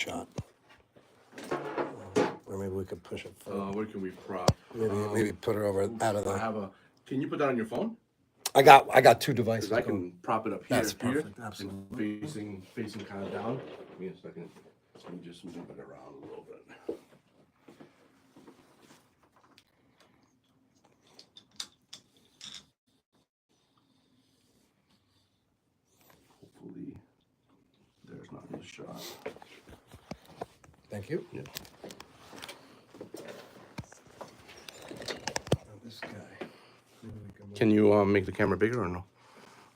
shot. Or maybe we could push it forward. What can we prop? Maybe put it over out of I the. have a. Can you put that on your phone? I got two devices. Because I can prop it up here. That's perfect, absolutely. And facing kind of down. Give me a second. Let me just move it around a little bit. Hopefully, there's not a shot. Thank you. Yeah. This guy. Maybe we can move. Can you make the camera bigger or no?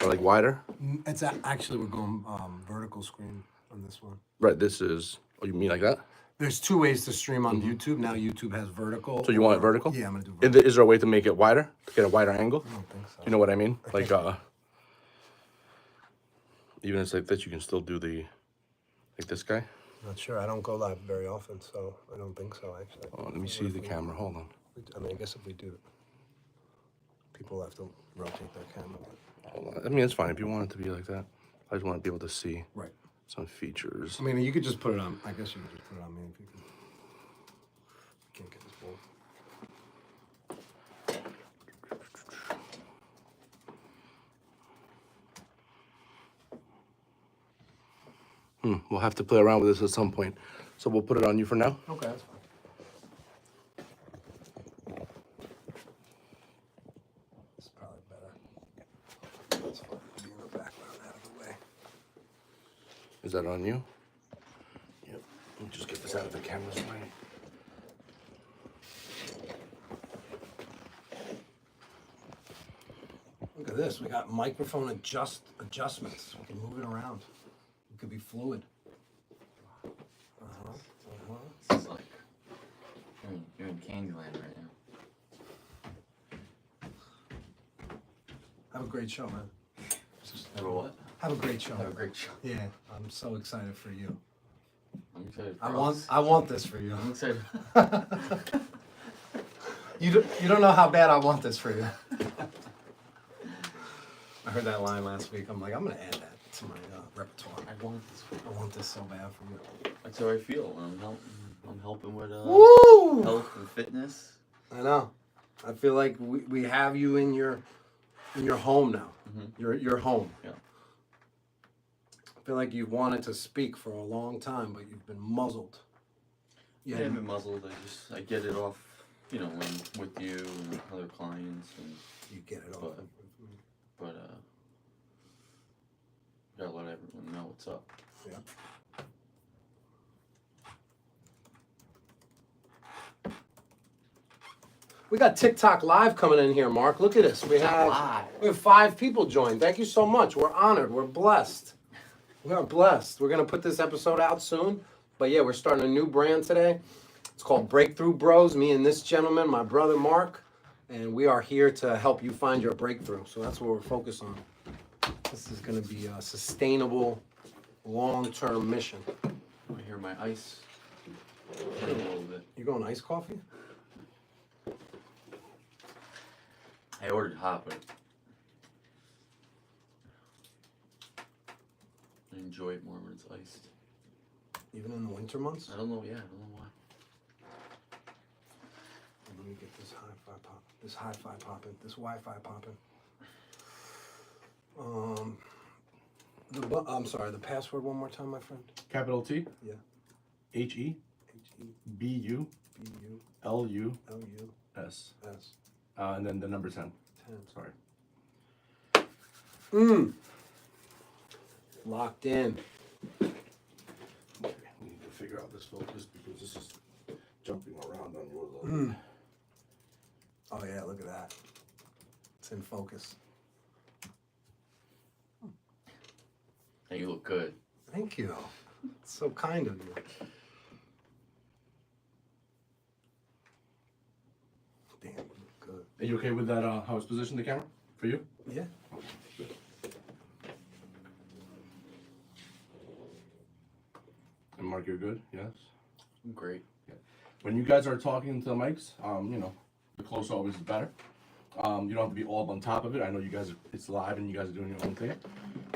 Or like wider? It's actually we're going vertical screen on this one. Right. This is. Oh, you mean like that? There's two ways to stream on YouTube. Now YouTube has vertical. So you want it vertical? Yeah, I'm gonna do vertical. Is there a way to make it wider? To get a wider angle? I don't think so. You know what I mean? Like even it's like this, you can still do the like this guy. Not sure. I don't go live very often, so I don't think so. Actually. Oh, let me see the camera. Hold on. I mean, I guess if we do, people have to rotate their camera. Hold on. I mean, it's fine if you want it to be like that. I just want to be able to see Right. some features. I mean, you could just put it on. I guess you could just put it on me if you can. Can't get this bolt. We'll have to play around with this at some point. So we'll put it on you for now. Okay, that's fine. It's probably better. That's fine. Be in the background, out of the way. Is that on you? Yep. Let me just get this out of the camera's way. Look at this. We got microphone adjustments. We can move it around. It could be fluid. This is like you're in Candyland right now. Have a great show, man. Have a what? Have a great show. Have a great show. Yeah, I'm so excited for you. I'm excited. I want this for you. I'm excited. You don't know how bad I want this for you. I heard that line last week. I'm like, I'm gonna add that to my repertoire. I want this. I want this so bad for you. That's how I feel when I'm helping with Woo! health and fitness. I know. I feel like we have you in your home now. Mm-hmm. Your home. Yeah. I feel like you've wanted to speak for a long time, but you've been muzzled. Yeah, I've been muzzled. I get it off, when with you and other clients and. You get it off. But gotta let everyone know what's up. Yeah. We got TikTok Live coming in here, Mark. Look at this. We have 5 people join. Thank you so much. We're honored. We're blessed. We are blessed. We're gonna put this episode out soon. But yeah, we're starting a new brand today. It's called BreakThrough Bros. Me and this gentleman, my brother Mark, and we are here to help you find your breakthrough. So that's what we're focused on. This is gonna be a sustainable, long-term mission. I hear my ice a little bit. You going iced coffee? I ordered hot, but I enjoy it more when it's iced. Even in the winter months? I don't know. Yeah, I don't know why. Let me get this hi-fi pop. This hi-fi popping. This Wi-Fi popping. I'm sorry. The password one more time, my friend. Capital T. Yeah. HE. HEBU LUS. LUS. And then the number 10. 10. Sorry. Locked in. Okay, we need to figure out this focus because this is jumping around on your load. Oh yeah, look at that. It's in focus. Hey, you look good. Thank you. It's so kind of you. Damn, you look good. Are you okay with that? How it's positioned, the camera for you? Yeah. And Mark, you're good. Yes. Great. Yeah. When you guys are talking to the mics, the closer always is better. You don't have to be all up on top of it. I know you guys, it's live and you guys are doing your own thing.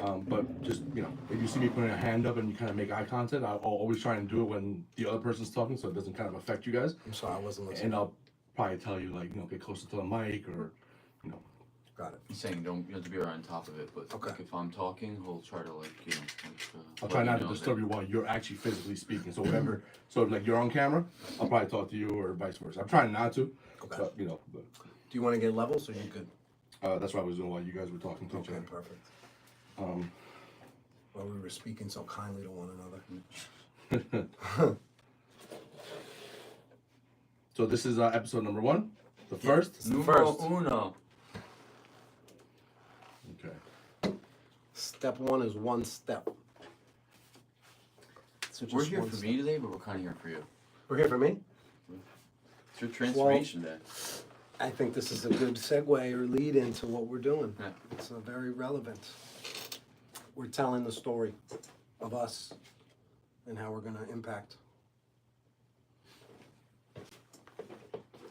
But just, if you see me putting a hand up and you kind of make eye contact, I'll always try and do it when the other person's talking, so it doesn't kind of affect you guys. I'm sorry, I wasn't listening. And I'll probably tell you, like, get closer to the mic, or, Got it. He's saying you have to be right on top of it, but Okay. like if I'm talking, he'll try to I'll try not to disturb you while you're actually physically speaking. So whatever, so like you're on camera, I'll probably talk to you or vice versa. I'm trying not to, Okay. but Do you want to get levels or you good? that's what I was doing while you guys were talking to each Okay, other. perfect. Um, Well, we were speaking so kindly to one another. so this is episode number 1, the first. It's the Numero first. uno. Okay. Step 1 is one step. So We're just here one for step. me today, but we're kind of here for you. We're here for me? It's your transformation day. I think this is a good segue or lead into what we're doing. Yeah. It's very relevant. We're telling the story of us and how we're going to impact.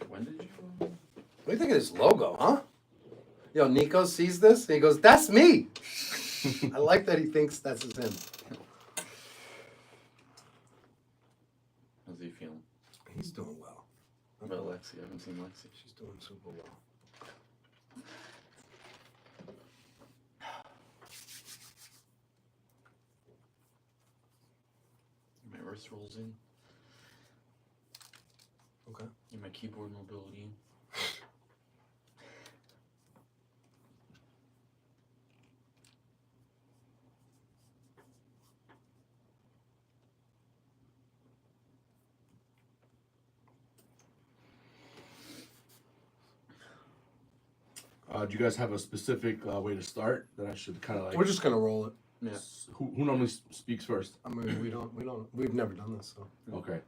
When did you? What do you think of this logo, huh? Yo, Nico sees this and he goes, "That's me." I like that he thinks that's him. How's he feeling? He's doing well. What about Lexi? I haven't seen Lexi. She's doing super well. My wrist rolls in. Okay. And my keyboard mobility. Do you guys have a specific way to start that I should kind of like? We're just going to roll it. Yeah. Who normally speaks first? I mean, we've never done this, so. Okay.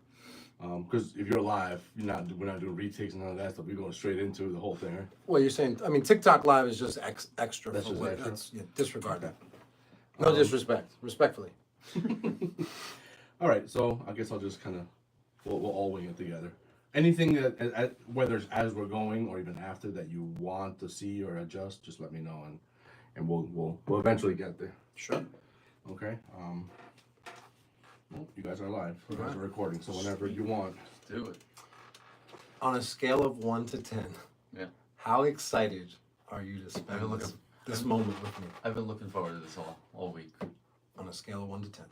Because if you're live, we're not doing retakes and none of that stuff. We're going straight into the whole thing, right? Well, you're saying, I mean, TikTok Live is just extra. That's for just what- extra? yeah, disregard that. No disrespect. Respectfully. All right, so I guess I'll just kind of we'll all wing it together. Anything that whether it's as we're going or even after that you want to see or adjust, just let me know and we'll eventually get there. Sure. Okay. Well, you guys are live. You guys Alright. are recording, so whenever you want. Do it. On a scale of 1 to 10, Yeah. how excited are you to spend Look, this moment with me? I've been looking forward to this all week. On a scale of 1 to 10.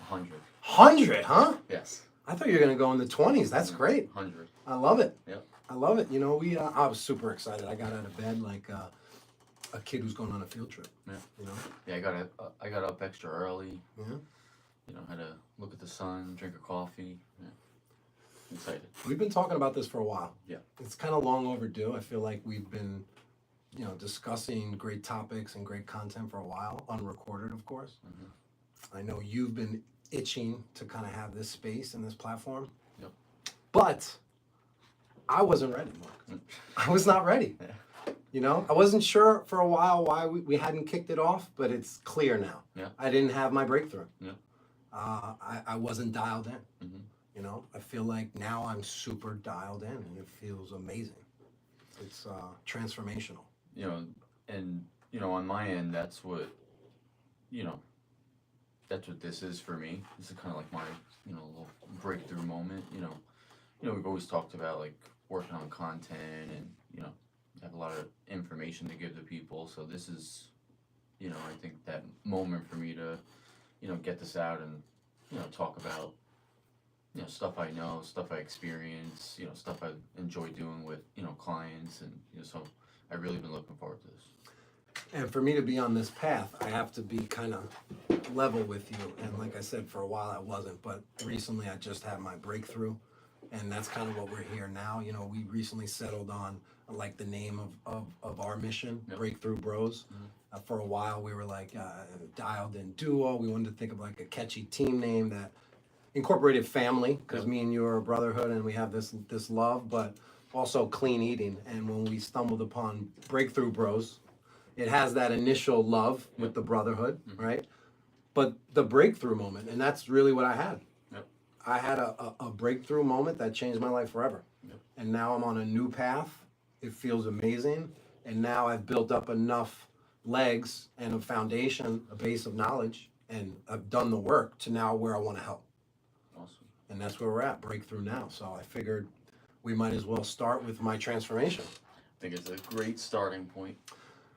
100. 100, huh? Yes. I thought you were going to go in the 20s. That's great. 100. I love it. Yep. I love it. You know, I was super excited. I got out of bed like a kid who's going on a field trip. Yeah. You know? Yeah, I got up extra early. Yeah. You know, had to look at the sun, drink a coffee. Yeah. Excited. We've been talking about this for a while. Yeah. It's kind of long overdue. I feel like we've been, discussing great topics and great content for a while, unrecorded, of course. Mm-hmm. I know you've been itching to kind of have this space and this platform. Yep. But I wasn't ready, Mark. I was not ready. Yeah. I wasn't sure for a while why we hadn't kicked it off, but it's clear now. Yeah. I didn't have my breakthrough. Yeah. I wasn't dialed in. Mm-hmm. I feel like now I'm super dialed in and it feels amazing. It's transformational. And on my end, that's what this is for me. This is kind of like my little breakthrough moment. We've always talked about like working on content and have a lot of information to give to people. So this is I think that moment for me to get this out and talk about stuff I know, stuff I experience, stuff I enjoy doing with clients, and so I've really been looking forward to this. And for me to be on this path, I have to be kind of level with you. And like I said, for a while I wasn't, but recently I just had my breakthrough. And that's kind of what we're here now. We recently settled on like the name of our mission, Yep. Breakthrough Bros. Mm-hmm. For a while we were like dialed in duo. We wanted to think of like a catchy team name that incorporated family, because Yep. me and you are a brotherhood and we have this love, but also clean eating. And when we stumbled upon Breakthrough Bros, it has that initial love with the brotherhood, right? But the breakthrough moment, and that's really what I had. Yep. I had a breakthrough moment that changed my life forever. Yep. And now I'm on a new path. It feels amazing. And now I've built up enough legs and a foundation, a base of knowledge, and I've done the work to now where I want to help. Awesome. And that's where we're at, breakthrough now. So I figured we might as well start with my transformation. I think it's a great starting point.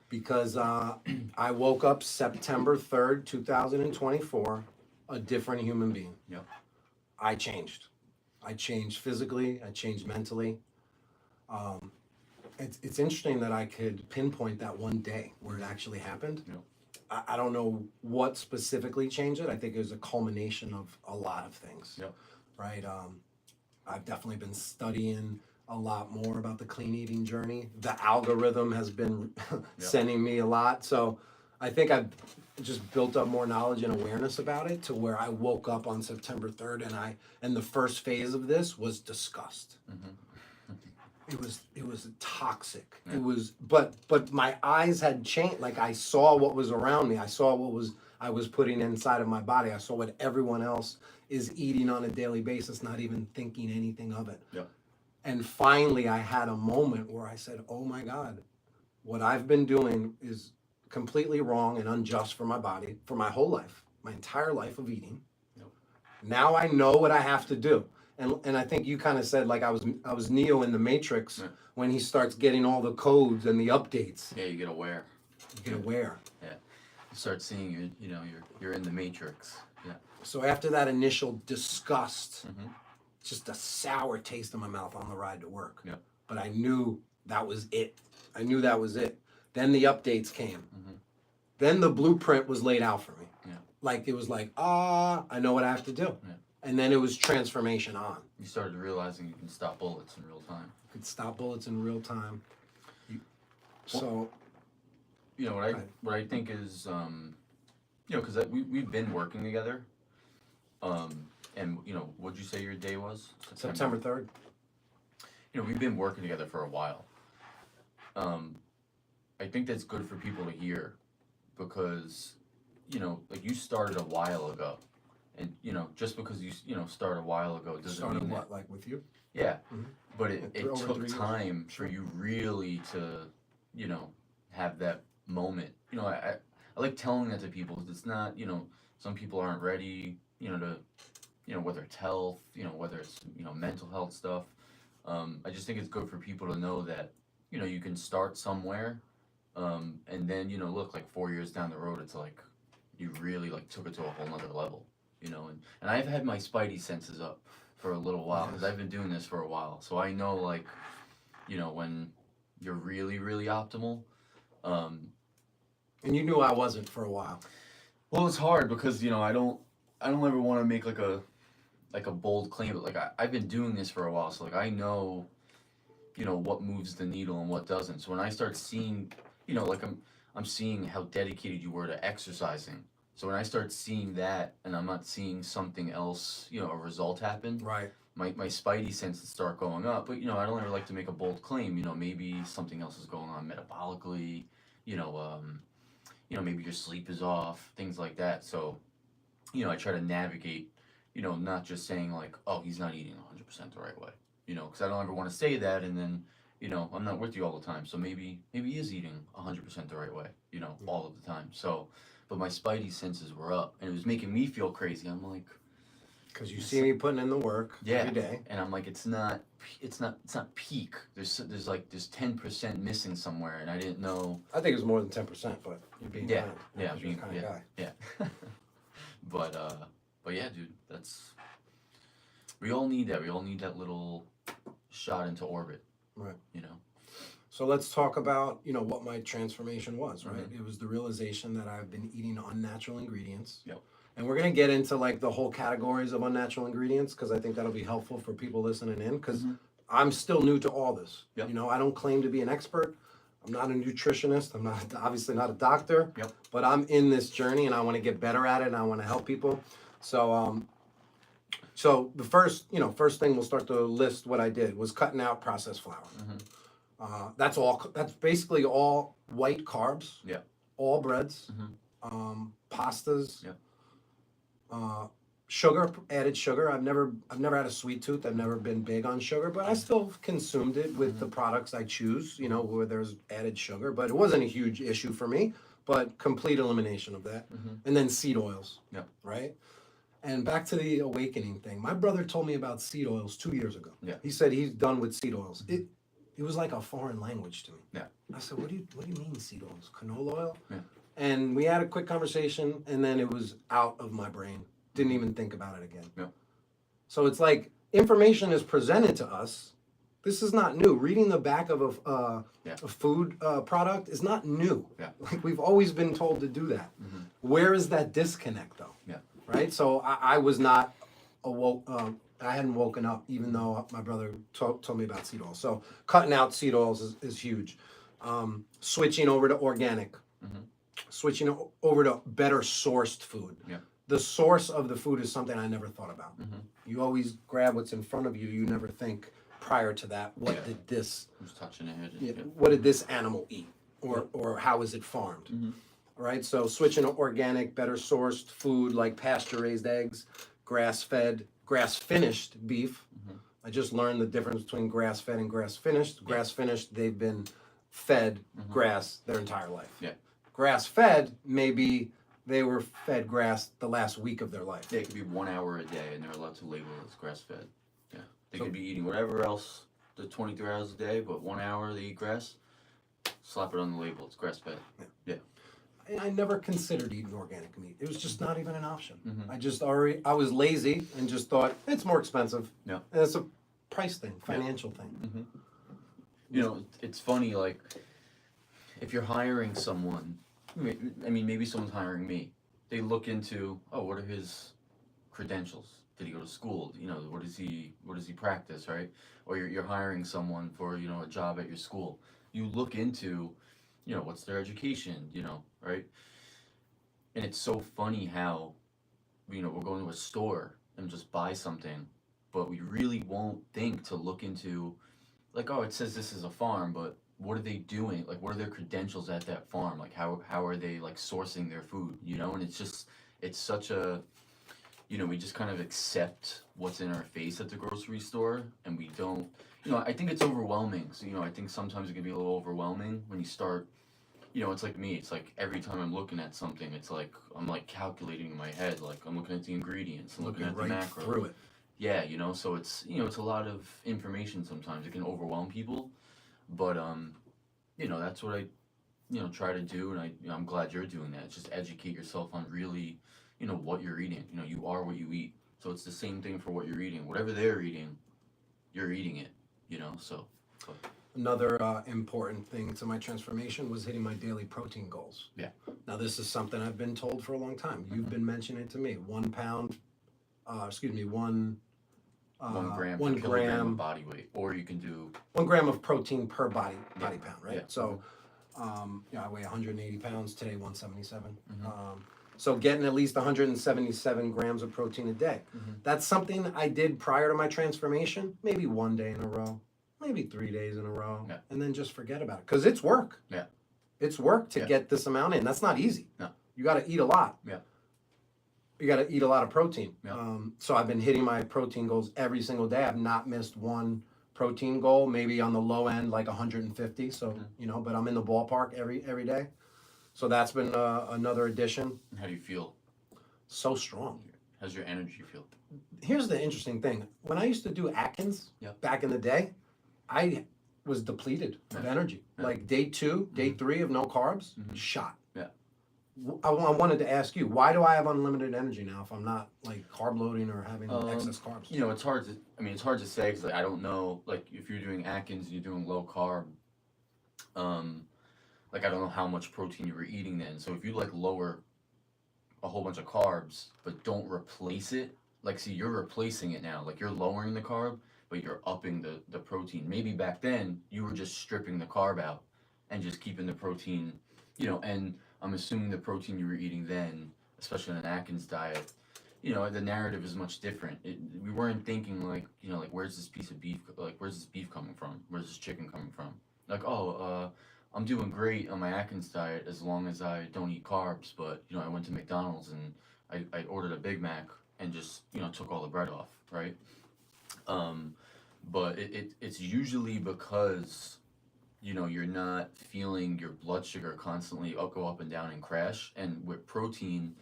Because I woke up September 3rd, 2024, a different human being. Yep. I changed. I changed physically, I changed mentally. It's interesting that I could pinpoint that one day where it actually happened. Yep. I don't know what specifically changed it. I think it was a culmination of a lot of things. Yep. Right? I've definitely been studying a lot more about the clean eating journey. The algorithm has been sending me a lot. So I think I've just built up more knowledge and awareness about it to where I woke up on September 3rd and the first phase of this was disgust. It was toxic. Yeah. It was but my eyes had changed. Like I saw what was around me. I saw what I was putting inside of my body. I saw what everyone else is eating on a daily basis, not even thinking anything of it. Yep. And finally I had a moment where I said, "Oh my God, what I've been doing is completely wrong and unjust for my body, for my whole life, my entire life of eating. Yep. Now I know what I have to do." And I think you kind of said like I was Neo in the Matrix when he starts getting all the codes and the updates. Yeah, you get aware. You get aware. Yeah. You start seeing you're in the matrix. Yeah. So after that initial disgust, just a sour taste in my mouth on the ride to work. Yeah. But I knew that was it. I knew that was it. Then the updates came. Then the blueprint was laid out for me. Yeah. Like it was like, I know what I have to do. Yeah. And then it was transformation on. You started realizing you can stop bullets in real time. You could stop bullets in real time. So, You know what I think is because we've been working together. And what'd you say your day was? September 3rd. We've been working together for a while. I think that's good for people to hear because like you started a while ago. And just because you started a while ago doesn't Started mean what, like with you? yeah, Mhm. but it Over 3 took years. time for you really to have that moment. I like telling that to people. 'Cause it's not some people aren't ready to whether it's health whether it's mental health stuff. I just think it's good for people to know that you can start somewhere, and then look like 4 years down the road it's like you really like took it to a whole nother level. And I've had my spidey senses up for a little while because I've been doing this for a while, so I know like when you're really really optimal. And you knew I wasn't for a while. Well, it's hard because I don't ever want to make like a bold claim, but like I've been doing this for a while, so like I know what moves the needle and what doesn't. So when I start seeing like I'm seeing how dedicated you were to exercising. So when I start seeing that and I'm not seeing something else, a result happen, Right. my spidey senses start going up. But I don't ever like to make a bold claim. Maybe something else is going on metabolically. Maybe your sleep is off, things like that. So I try to navigate. Not just saying like, oh, he's not eating 100% the right way. Because I don't ever want to say that and then I'm not with you all the time. So maybe he is eating 100% the right way. All of the time. So. But my spidey senses were up, and it was making me feel crazy. I'm like, Because you see me putting in the work every day. and I'm like, it's not peak. There's 10% missing somewhere, and I didn't know. I think it was more than 10%, but you're being kind. Yeah, You're the kind of guy. yeah. But yeah, dude, we all need that. We all need that little shot into orbit. Right. So let's talk about, what my transformation was, right? It was the realization that I've been eating unnatural ingredients. Yep. And we're going to get into like the whole categories of unnatural ingredients because I think that'll be helpful for people listening in because I'm still new to all this. Yep. I don't claim to be an expert. I'm not a nutritionist. I'm not obviously not a doctor. Yep. But I'm in this journey and I want to get better at it and I want to help people. So the first thing we'll start to list what I did was cutting out processed flour. That's basically all white carbs. Yeah. All breads, pastas. Yeah. Sugar, added sugar. I've never had a sweet tooth. I've never been big on sugar, but I still consumed it with the products I choose. Where there's added sugar, but it wasn't a huge issue for me. but complete elimination of that. And then seed oils. Yeah. Right? And back to the awakening thing. My brother told me about seed oils 2 years ago. Yeah. He said he's done with seed oils. It was like a foreign language to me. Yeah. I said, what do you mean seed oils? Canola oil? Yeah. And we had a quick conversation, and then it was out of my brain. Didn't even think about it again. Yeah. So it's like information is presented to us. This is not new. Reading the back of a food product is not new. Yeah. Like we've always been told to do that. Where is that disconnect though? Yeah. Right. So I was not awoke. I hadn't woken up, even though my brother told me about seed oils. So cutting out seed oils is huge. Switching over to organic. Switching over to better sourced food. Yeah. The source of the food is something I never thought about. You always grab what's in front of you. You never think prior to that, what did this? Who's touching it? Yeah, what did this animal eat, or how is it farmed? Right. So switching to organic, better sourced food like pasture raised eggs, grass fed, grass finished beef. I just learned the difference between grass fed and grass finished. Grass finished, they've been fed grass their entire life. Yeah. Grass fed, maybe they were fed grass the last week of their life. Yeah, it could be 1 hour a day, and they're allowed to label it as grass fed. Yeah, they could be eating whatever else the 23 hours a day, but 1 hour they eat grass. Slap it on the label. It's grass fed. Yeah. I never considered eating organic meat. It was just not even an option. I was lazy and just thought it's more expensive. Yeah. And it's a price thing, financial thing. You know, it's funny, like, if you're hiring someone, I mean, maybe someone's hiring me. They look into, what are his credentials? Did he go to school? You know, what does he practice, right? Or you're hiring someone for, you know, a job at your school. You look into, you know, what's their education, you know, right? And it's so funny how, you know, we're going to a store and just buy something, but we really won't think to look into, like, it says this is a farm, but what are they doing? Like, what are their credentials at that farm? Like, how are they, like, sourcing their food, you know? And it's such a, you know, we just kind of accept what's in our face at the grocery store, and we don't, you know, I think it's overwhelming. So, you know, I think sometimes it can be a little overwhelming when you start, you know, it's like me. It's like every time I'm looking at something, it's like I'm like calculating in my head. Like I'm looking at the ingredients, I'm looking at the macro. Through it. Yeah, you know, so it's, you know, it's a lot of information sometimes. It can overwhelm people, but you know, that's what I, you know, try to do, and I'm glad you're doing that. Just educate yourself on really, you know, what you're eating. You know, you are what you eat. So it's the same thing for what you're eating. Whatever they're eating, you're eating it. You know, so. But. Another important thing to my transformation was hitting my daily protein goals. Yeah. Now this is something I've been told for a long time. You've been mentioning it to me. 1 pound, one 1 gram per 1 kilogram gram of body weight, or you can do 1 gram of protein per body pound, right? Yeah. So, I weigh 180 pounds today, 177. So getting at least 177 grams of protein a day. That's something I did prior to my transformation. Maybe 1 day in a row, maybe 3 days in a row, and then just forget about it because it's work. Yeah. It's work to get this amount in. That's not easy. No. You got to eat a lot. Yeah. You got to eat a lot of protein. Yeah. So I've been hitting my protein goals every single day. I've not missed one protein goal, maybe on the low end, like 150. So, you know, but I'm in the ballpark every day. So that's been another addition. How do you feel? So strong. How's your energy feel? Here's the interesting thing. When I used to do Atkins back in the day, I was depleted of energy. Like day 2, day 3 of no carbs, shot. Yeah. I wanted to ask you, why do I have unlimited energy now if I'm not like carb loading or having excess carbs? You know, it's hard to say because like, I don't know, like if you're doing Atkins and you're doing low carb, like I don't know how much protein you were eating then. So if you like lower a whole bunch of carbs but don't replace it, like see you're replacing it now. Like you're lowering the carb, but you're upping the protein. Maybe back then you were just stripping the carb out and just keeping the protein, you know, and I'm assuming the protein you were eating then, especially on an Atkins diet, you know, the narrative is much different. We weren't thinking like, you know, like where's this piece of beef, like where's this beef coming from? Where's this chicken coming from? Like, I'm doing great on my Atkins diet as long as I don't eat carbs, but, you know, I went to McDonald's and I ordered a Big Mac and just, you know, took all the bread off, right? But it's usually because you know, you're not feeling your blood sugar constantly go up and down and crash. And with protein,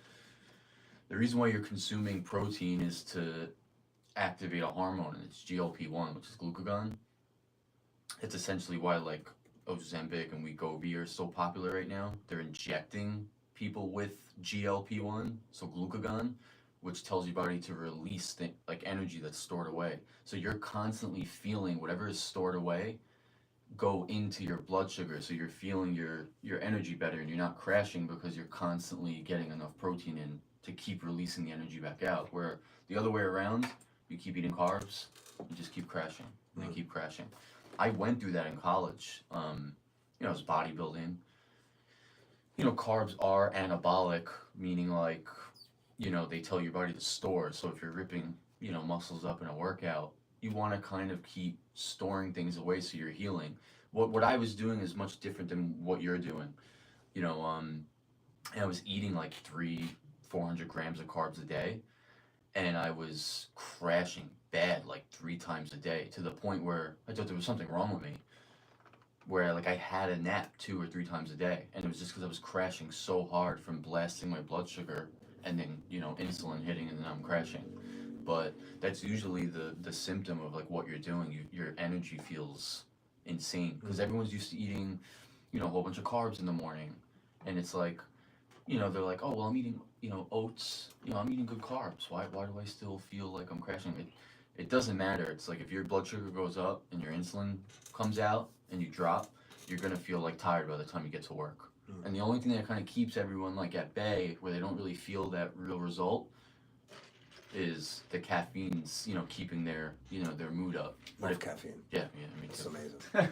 the reason why you're consuming protein is to activate a hormone, and it's GLP-1, which is glucagon. It's essentially why like Ozempic and Wegovy are so popular right now. They're injecting people with GLP-1, so glucagon, which tells your body to release like energy that's stored away. So you're constantly feeling whatever is stored away go into your blood sugar, so you're feeling your energy better, and you're not crashing because you're constantly getting enough protein in to keep releasing the energy back out. Where the other way around, you keep eating carbs, you just keep crashing, and you keep crashing. I went through that in college. You know, I was bodybuilding. You know, carbs are anabolic, meaning like, you know, they tell your body to store. So if you're ripping, you know, muscles up in a workout, you want to kind of keep storing things away so you're healing. What I was doing is much different than what you're doing. You know, and I was eating like 400 grams of carbs a day, and I was crashing bad like 3 times a day, to the point where I thought there was something wrong with me. Where like I had a nap 2 or 3 times a day, and it was just because I was crashing so hard from blasting my blood sugar, and then, you know, insulin hitting, and then I'm crashing. But that's usually the symptom of like what you're doing. Your energy feels insane because everyone's used to eating, you know, a whole bunch of carbs in the morning, and it's like, you know, they're like, oh well, I'm eating, you know, oats, you know, I'm eating good carbs. Why do I still feel like I'm crashing? It doesn't matter. It's like if your blood sugar goes up and your insulin comes out and you drop, you're gonna feel like tired by the time you get to work. And the only thing that kind of keeps everyone like at bay, where they don't really feel that real result, is the caffeine's, you know, keeping their, you know, their mood up. Love caffeine. Yeah, me It's too. amazing.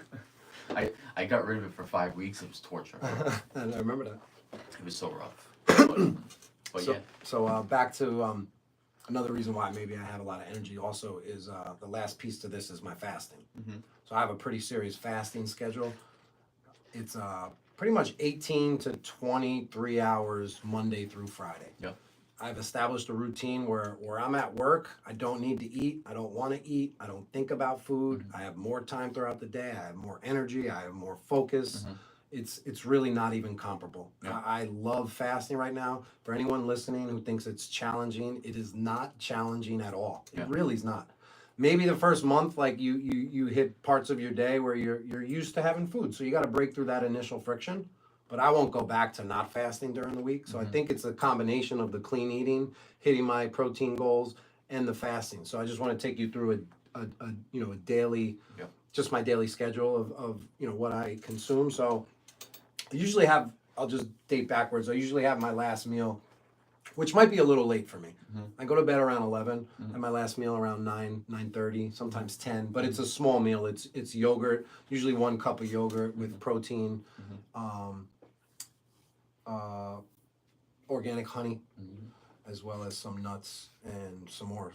I got rid of it for 5 weeks. It was torture. And I remember that. It was so rough. But So, yeah. so back to another reason why maybe I have a lot of energy also is the last piece to this is my fasting. So I have a pretty serious fasting schedule. It's pretty much 18 to 23 hours Monday through Friday. Yep. I've established a routine where I'm at work, I don't need to eat, I don't want to eat, I don't think about food, I have more time throughout the day, I have more energy, I have more focus. It's really not even comparable. Yeah. I love fasting right now. For anyone listening who thinks it's challenging, it is not challenging at all. It really is not. Maybe the first month, like you hit parts of your day where you're used to having food, so you got to break through that initial friction. But I won't go back to not fasting during the week. So I think it's a combination of the clean eating, hitting my protein goals, and the fasting. So I just want to take you through a daily, just my daily schedule of you know what I consume. So I usually have, I'll just date backwards. I usually have my last meal, which might be a little late for me. I go to bed around 11, and my last meal around 9:30, sometimes 10. But it's a small meal. It's yogurt, usually 1 cup of yogurt with protein, organic honey, as well as some nuts and some more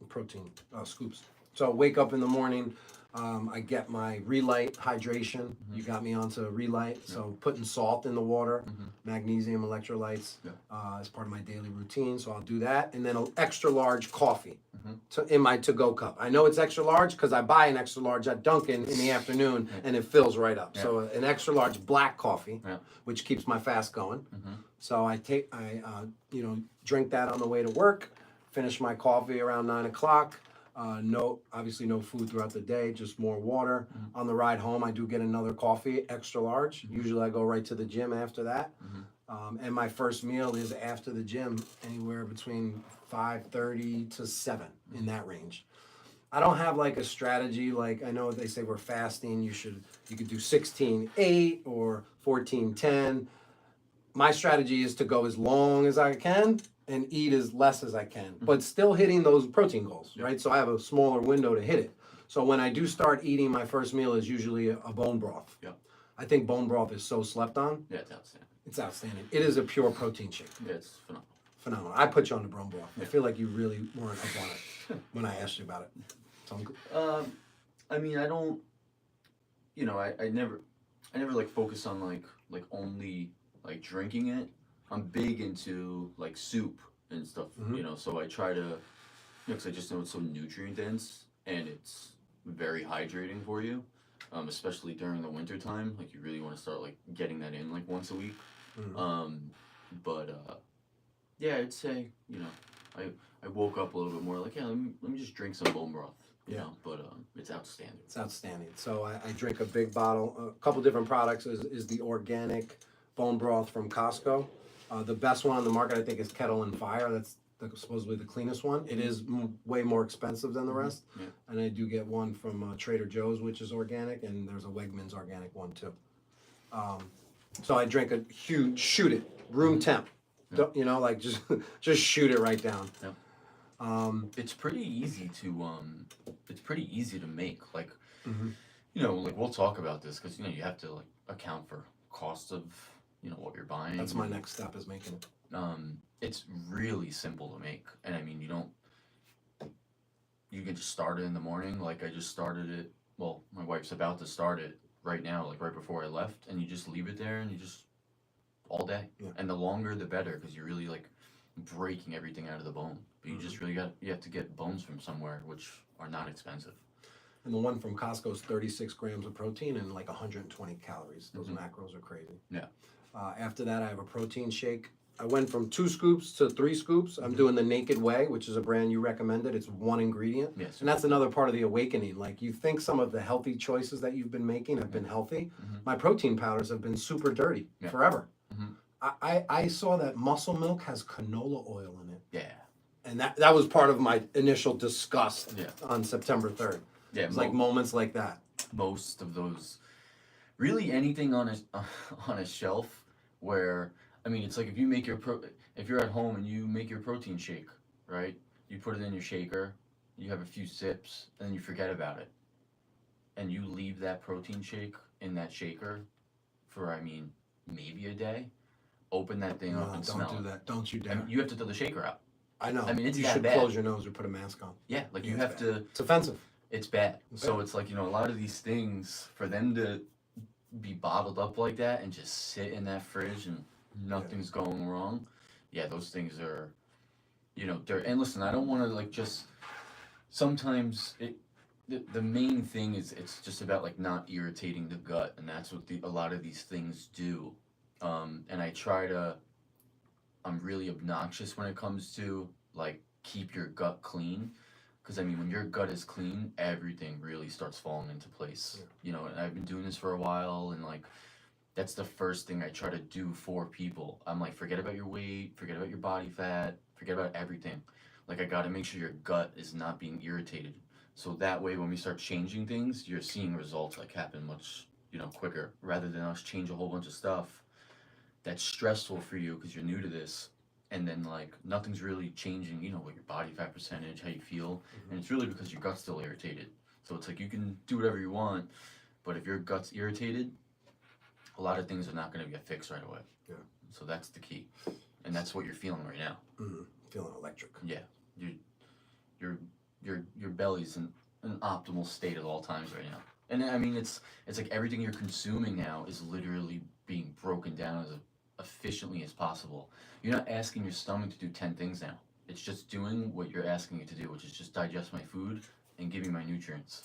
protein scoops. So wake up in the morning. I get my Relight hydration. You got me onto Relight. So putting salt in the water, magnesium, electrolytes as part of my daily routine. So I'll do that. And then an extra large coffee in my to-go cup. I know it's extra large because I buy an extra large at Dunkin' in the afternoon and it fills right up. So an extra large black coffee, which keeps my fast going. So I drink that on the way to work, finish my coffee around 9 o'clock. Obviously no food throughout the day, just more water. On the ride home, I do get another coffee, extra large. Usually I go right to the gym after that. And my first meal is after the gym, anywhere between 5:30 to 7, in that range. I don't have like a strategy. Like I know they say we're fasting, you could do 16:8 or 14:10. My strategy is to go as long as I can and eat as less as I can, but still hitting those protein goals, right? So I have a smaller window to hit it. So when I do start eating, my first meal is usually a bone broth. I think bone broth is so slept on. Yeah, it's outstanding. It's outstanding. It is a pure protein shake. Yeah, it's phenomenal. Phenomenal. I put you on the bone broth. I feel like you really weren't up on it when I asked you about it. So I mean, I don't, you know, I never like focus on like only like drinking it. I'm big into like soup and stuff, you know, so I try to, you know, because I just know it's so nutrient dense and it's very hydrating for you. especially during the winter time. Like you really want to start like getting that in like once a week. Mhm. But yeah, I'd say I woke up a little bit more like, yeah, let me just drink some bone broth. Yeah. But it's outstanding. It's outstanding. So I drink a big bottle. A couple different products is the organic bone broth from Costco. The best one on the market, I think, is Kettle and Fire. That's supposedly the cleanest one. It is way more expensive than the rest. Yeah. And I do get one from Trader Joe's, which is organic, and there's a Wegmans organic one too. So I drink a huge, shoot it, room temp. Yep. You know, like just shoot it right down. Yep. It's pretty easy to make. Like, Mhm. like we'll talk about this because you have to like account for cost of what you're buying. That's my next step, is making it. It's really simple to make, and I mean you can just start it in the morning. Like I just started it. Well, my wife's about to start it right now, like right before I left, and you just leave it there, and you just all day. Yeah. And the longer the better, because you're really like breaking everything out of the bone. But you just really you have to get bones from somewhere, which are not expensive. And the one from Costco is 36 grams of protein and like 120 calories. Those macros are crazy. Yeah. After that, I have a protein shake. I went from 2 scoops to 3 scoops. I'm doing the Naked Way, which is a brand you recommended. It's one ingredient. Yes. And that's another part of the awakening. Like, you think some of the healthy choices that you've been making have been healthy. My protein powders have been super dirty forever. I saw that Muscle Milk has canola oil in it. Yeah. And that was part of my initial disgust on September 3rd. Yeah. It's like moments like that. Most of those, really anything on a shelf where, I mean, it's like if you're at home and you make your protein shake, right? You put it in your shaker, you have a few sips, and then you forget about it. And you leave that protein shake in that shaker for, I mean, maybe a day. Open that thing up and smell Don't do that. Don't you dare. I mean, you have to throw the shaker out. I know. I mean, it's you that should bad. close your nose or put a mask on. Yeah, like Yeah, you it's have bad. to. It's offensive. It's bad. It's So bad. it's like, a lot of these things, for them to be bottled up like that and just sit in that fridge and nothing's going wrong. Yeah, those things are, dirt. And listen, I don't want to like just, sometimes the main thing is it's just about like not irritating the gut, and that's what a lot of these things do. And I'm really obnoxious when it comes to like keep your gut clean. Because I mean, when your gut is clean, everything really starts falling into place. And I've been doing this for a while, and like, that's the first thing I try to do for people. I'm like, forget about your weight, forget about your body fat, forget about everything. Like, I gotta make sure your gut is not being irritated. So that way, when we start changing things, you're seeing results like happen much, quicker, rather than us change a whole bunch of stuff that's stressful for you because you're new to this, and then like nothing's really changing, what your body fat percentage, how you feel, and it's really because your gut's still irritated. So it's like you can do whatever you want, but if your gut's irritated, a lot of things are not going to get fixed right away. Yeah. So that's the key, and that's what you're feeling right now. Feeling electric. Yeah, your belly's in an optimal state at all times right now, and I mean it's like everything you're consuming now is literally being broken down as efficiently as possible. You're not asking your stomach to do 10 things now. It's just doing what you're asking it to do, which is just digest my food and give me my nutrients.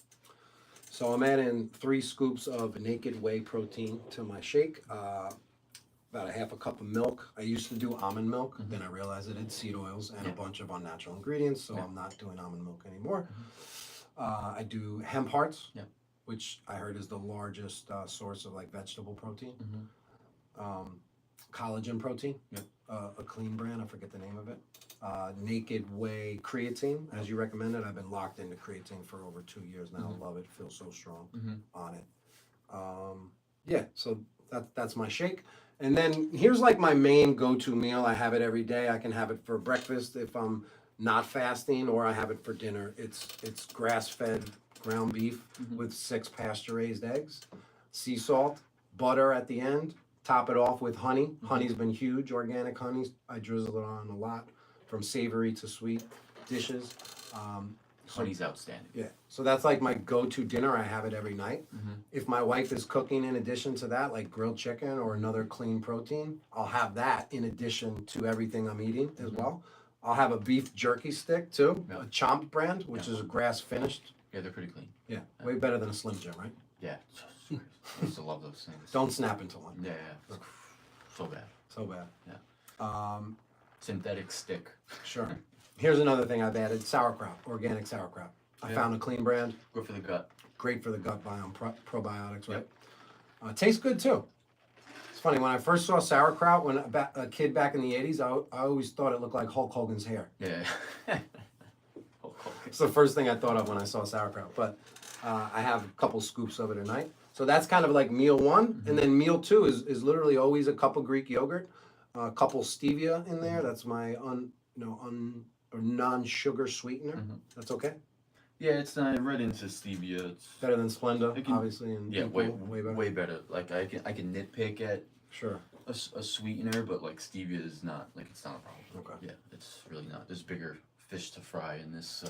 So I'm adding 3 scoops of Naked Whey protein to my shake. About a half a cup of milk. I used to do almond milk, then I realized it had seed oils and a bunch of unnatural ingredients, so I'm not doing almond milk anymore. I do hemp hearts, which I heard is the largest source of like vegetable protein. Collagen protein, a clean brand, I forget the name of it. Naked Whey creatine, as you recommended. I've been locked into creatine for over 2 years now. I love it, feel so strong on it. So that's my shake. And then here's like my main go-to meal. I have it every day. I can have it for breakfast if I'm not fasting, or I have it for dinner. It's grass-fed ground beef with 6 pasture-raised eggs, sea salt, butter at the end. Top it off with honey. Honey's been huge, organic honey. I drizzle it on a lot, from savory to sweet dishes. Honey's outstanding. Yeah, so that's like my go-to dinner. I have it every night. If my wife is cooking in addition to that, like grilled chicken or another clean protein, I'll have that in addition to everything I'm eating as well. I'll have a beef jerky stick too, a Chomp brand, which is a grass finished. Yeah, they're pretty clean. Yeah, way better than a Slim Jim, right? Yeah. I used to love those things. Don't snap into one. Yeah, yeah. So bad. So bad. Yeah. Synthetic stick. Sure. Here's another thing I've added: sauerkraut, organic sauerkraut. I found a clean brand. Good for the gut. Great for the gut biome, probiotics, right? Tastes good too. It's funny, when I first saw sauerkraut, when a kid back in the 80s, I always thought it looked like Hulk Hogan's hair. Yeah. It's the first thing I thought of when I saw sauerkraut. But I have a couple scoops of it a night. So that's kind of like meal one. And then meal two is literally always a cup of Greek yogurt, a couple stevia in there. That's my or non-sugar sweetener. That's okay. Yeah, it's not right into stevia. It's Better than Splenda, obviously. And yeah, way better. Way better. Like I can nitpick at Sure. a sweetener, but like stevia is not like it's not a problem. Okay. Yeah, it's really not. There's bigger fish to fry in this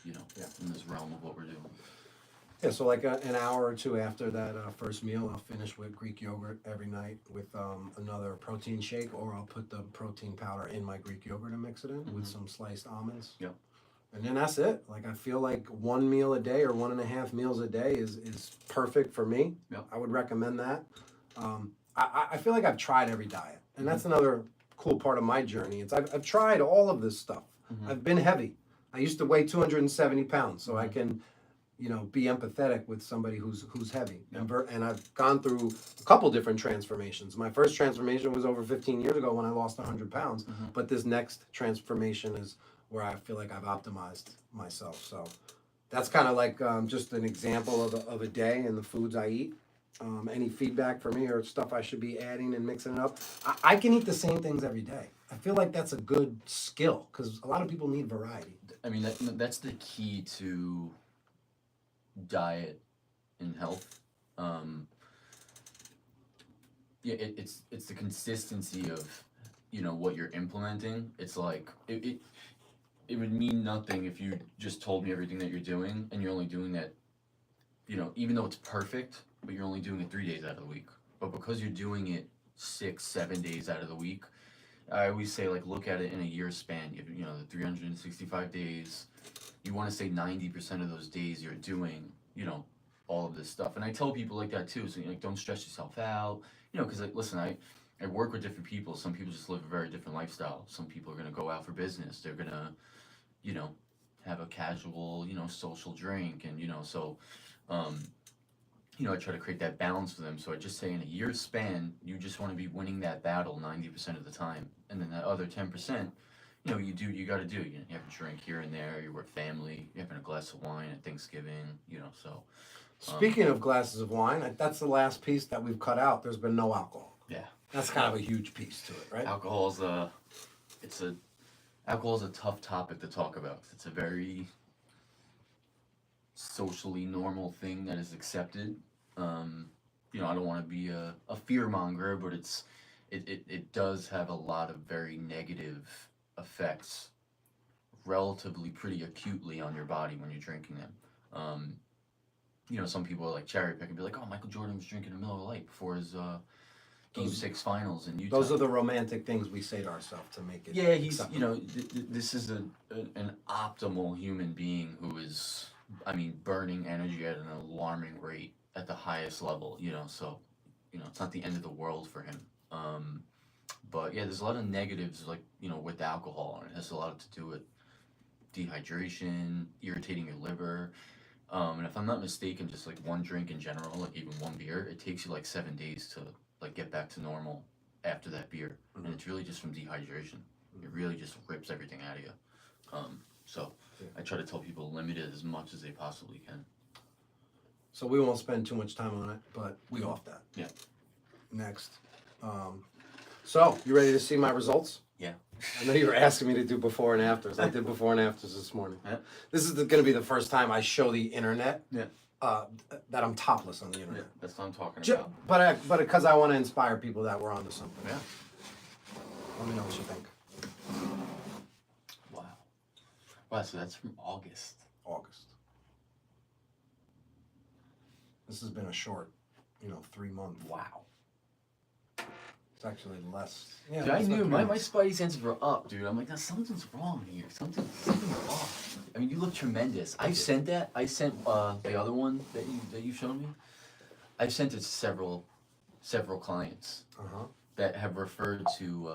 in this realm of what we're doing. Yeah, so like an hour or two after that first meal, I'll finish with Greek yogurt every night with another protein shake, or I'll put the protein powder in my Greek yogurt and mix it in with some sliced almonds. Yep. And then that's it. Like I feel like one meal a day or 1.5 meals a day is perfect for me. Yep. I would recommend that. I feel like I've tried every diet, and that's another cool part of my journey. I've tried all of this stuff. I've been heavy. I used to weigh 270 pounds, so I can, be empathetic with somebody who's heavy. Yep. And I've gone through a couple different transformations. My first transformation was over 15 years ago when I lost 100 pounds, but this next transformation is where I feel like I've optimized myself. So that's kind of like just an example of a day and the foods I eat. Any feedback for me or stuff I should be adding and mixing it up? I can eat the same things every day. I feel like that's a good skill because a lot of people need variety. I mean, that's the key to diet and health. It's the consistency of what you're implementing. It's like it would mean nothing if you just told me everything that you're doing and you're only doing that, even though it's perfect, but you're only doing it 3 days out of the week. But because you're doing it 6-7 days out of the week, I always say, like, look at it in a year span. You have, the 365 days. You want to say 90% of those days you're doing, all of this stuff. And I tell people like that too. So, don't stress yourself out. Because, listen, I work with different people. Some people just live a very different lifestyle. Some people are going to go out for business. They're going to, have a casual, social drink. And, so, I try to create that balance for them. So I just say in a year's span, you just want to be winning that battle 90% of the time. And then that other 10%, you got to do. You have a drink here and there. You're with family. You're having a glass of wine at Thanksgiving, so. Speaking of glasses of wine, that's the last piece that we've cut out. There's been no alcohol. Yeah. That's kind of a huge piece to it, right? Alcohol's a tough topic to talk about. It's a very socially normal thing that is accepted. I don't want to be a fear monger, but it does have a lot of very negative effects, relatively pretty acutely on your body when you're drinking them. Some people are like cherry pick and be like, "Oh, Michael Jordan was drinking a Miller Lite before his Game 6 finals in Utah." Those are the romantic things we say to ourselves to make it. Yeah, he's acceptable. this is an optimal human being who is, burning energy at an alarming rate at the highest level. So it's not the end of the world for him. But yeah, there's a lot of negatives with alcohol, and it has a lot to do with dehydration, irritating your liver. And if I'm not mistaken, just like one drink in general, like even one beer, it takes you like 7 days to like get back to normal after that beer. And it's really just from dehydration. It really just rips everything out of you. So I try to tell people limit it as much as they possibly can. So we won't spend too much time on it, but we off that. Yeah. Next. So you ready to see my results? Yeah. I know you were asking me to do before and afters. I did before and afters this morning. Yeah. This is going to be the first time I show the internet. Yeah. That I'm topless on the internet. Yeah, that's what I'm talking about. But because I want to inspire people that we're onto something. Yeah. Let me know what you think. Wow, so that's from August. This has been a short, 3 month. Wow. It's actually less. Yeah, Dude, I knew my spidey senses were up, dude. I'm like, now something's wrong here. Something's off. You look tremendous. I sent the other one that you showed me. I've sent it to several clients Uh-huh. that have referred to,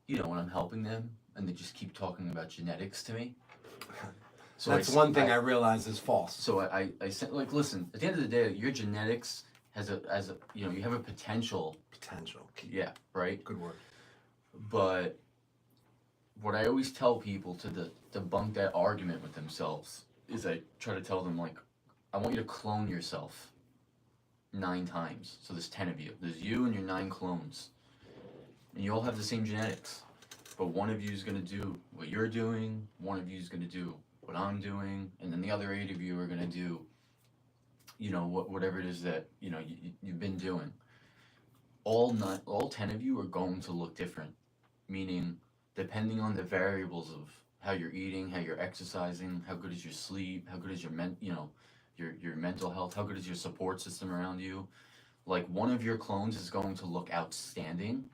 when I'm helping them, and they just keep talking about genetics to me. So That's one thing I realize is false. So I said, like, listen, at the end of the day, your genetics you have a potential. Potential. Yeah, right? Good word. But what I always tell people to debunk that argument with themselves is I try to tell them, like, I want you to clone yourself 9 times. So there's 10 of you. There's you and your 9 clones. And you all have the same genetics. But one of you is going to do what you're doing, one of you is going to do what I'm doing, and then the other 8 of you are going to do, whatever it is that, you've been doing. All 10 of you are going to look different, meaning depending on the variables of how you're eating, how you're exercising, how good is your sleep, how good is your your mental health, how good is your support system around you. Like, one of your clones is going to look outstanding,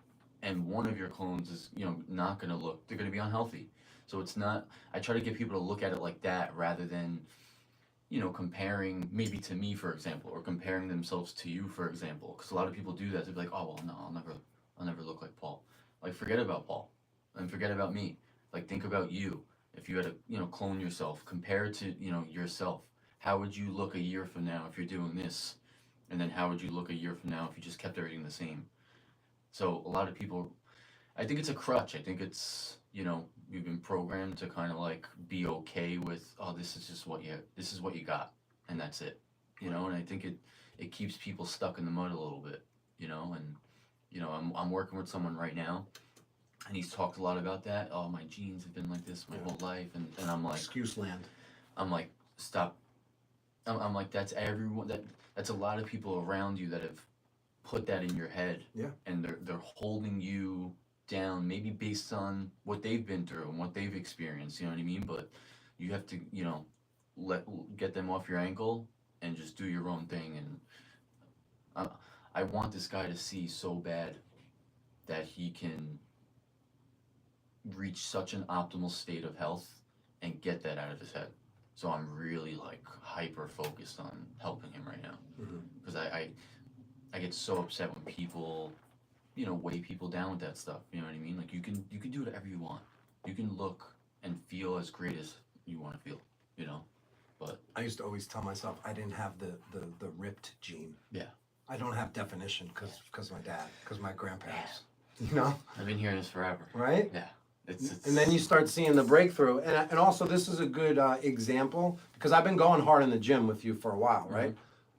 and one of your clones is, not going to look, they're going to be unhealthy. So it's not, I try to get people to look at it like that rather than, comparing maybe to me, for example, or comparing themselves to you, for example. Because a lot of people do that. They'll be like, oh, well, no, I'll never look like Paul. Like, forget about Paul and forget about me. Like, think about you. If you had to, clone yourself, compare it to, yourself. How would you look a year from now if you're doing this? And then how would you look a year from now if you just kept everything the same? So a lot of people, I think it's a crutch. I think it's, we've been programmed to kind of like be okay with, oh, this is what you got, and that's it, and I think it keeps people stuck in the mud a little bit, and, I'm working with someone right now, and he's talked a lot about that. Oh, my genes have been like this my whole life, and I'm like, excuse land. I'm like, stop. I'm like, that's everyone, that's a lot of people around you that have put that in your head. Yeah. And they're holding you down, maybe based on what they've been through and what they've experienced, you know what I mean? But you have to, get them off your ankle and just do your own thing. And I want this guy to see so bad that he can reach such an optimal state of health and get that out of his head. So I'm really like hyper focused on helping him right now, because I get so upset when people, weigh people down with that stuff. You know what I mean? Like, you can do whatever you want. You can look and feel as great as you want to feel. But I used to always tell myself I didn't have the ripped gene. Yeah. I don't have definition because my dad, because my grandparents. I've been hearing this forever. Right? Yeah. It's And then you start seeing the breakthrough, and also this is a good example because I've been going hard in the gym with you for a while, right?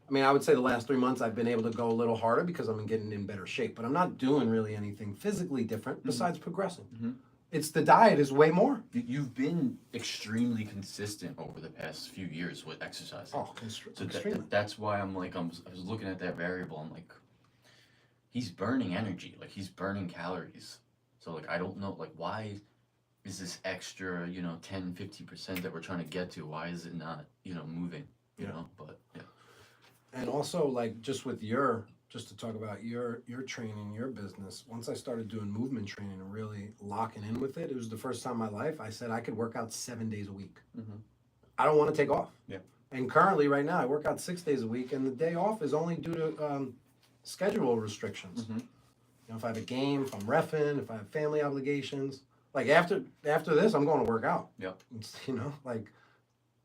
I mean, I would say the last 3 months I've been able to go a little harder because I'm getting in better shape, but I'm not doing really anything physically different besides progressing. It's the diet is way more. You've been extremely consistent over the past few years with exercising. Oh, so extremely. That's why I'm like, I was looking at that variable. I'm like, he's burning energy, like he's burning calories. So like, I don't know, like, why is this extra, 10, 50% that we're trying to get to? Why is it not, moving? But yeah. And also, like, just to talk about your training, your business, once I started doing movement training and really locking in with it, it was the first time in my life I said I could work out 7 days a week. I don't want to take off. Yeah. And currently, right now, I work out 6 days a week, and the day off is only due to schedule restrictions. If I have a game, if I'm reffing, if I have family obligations. Like, after this, I'm going to work out. Yep. It's, like,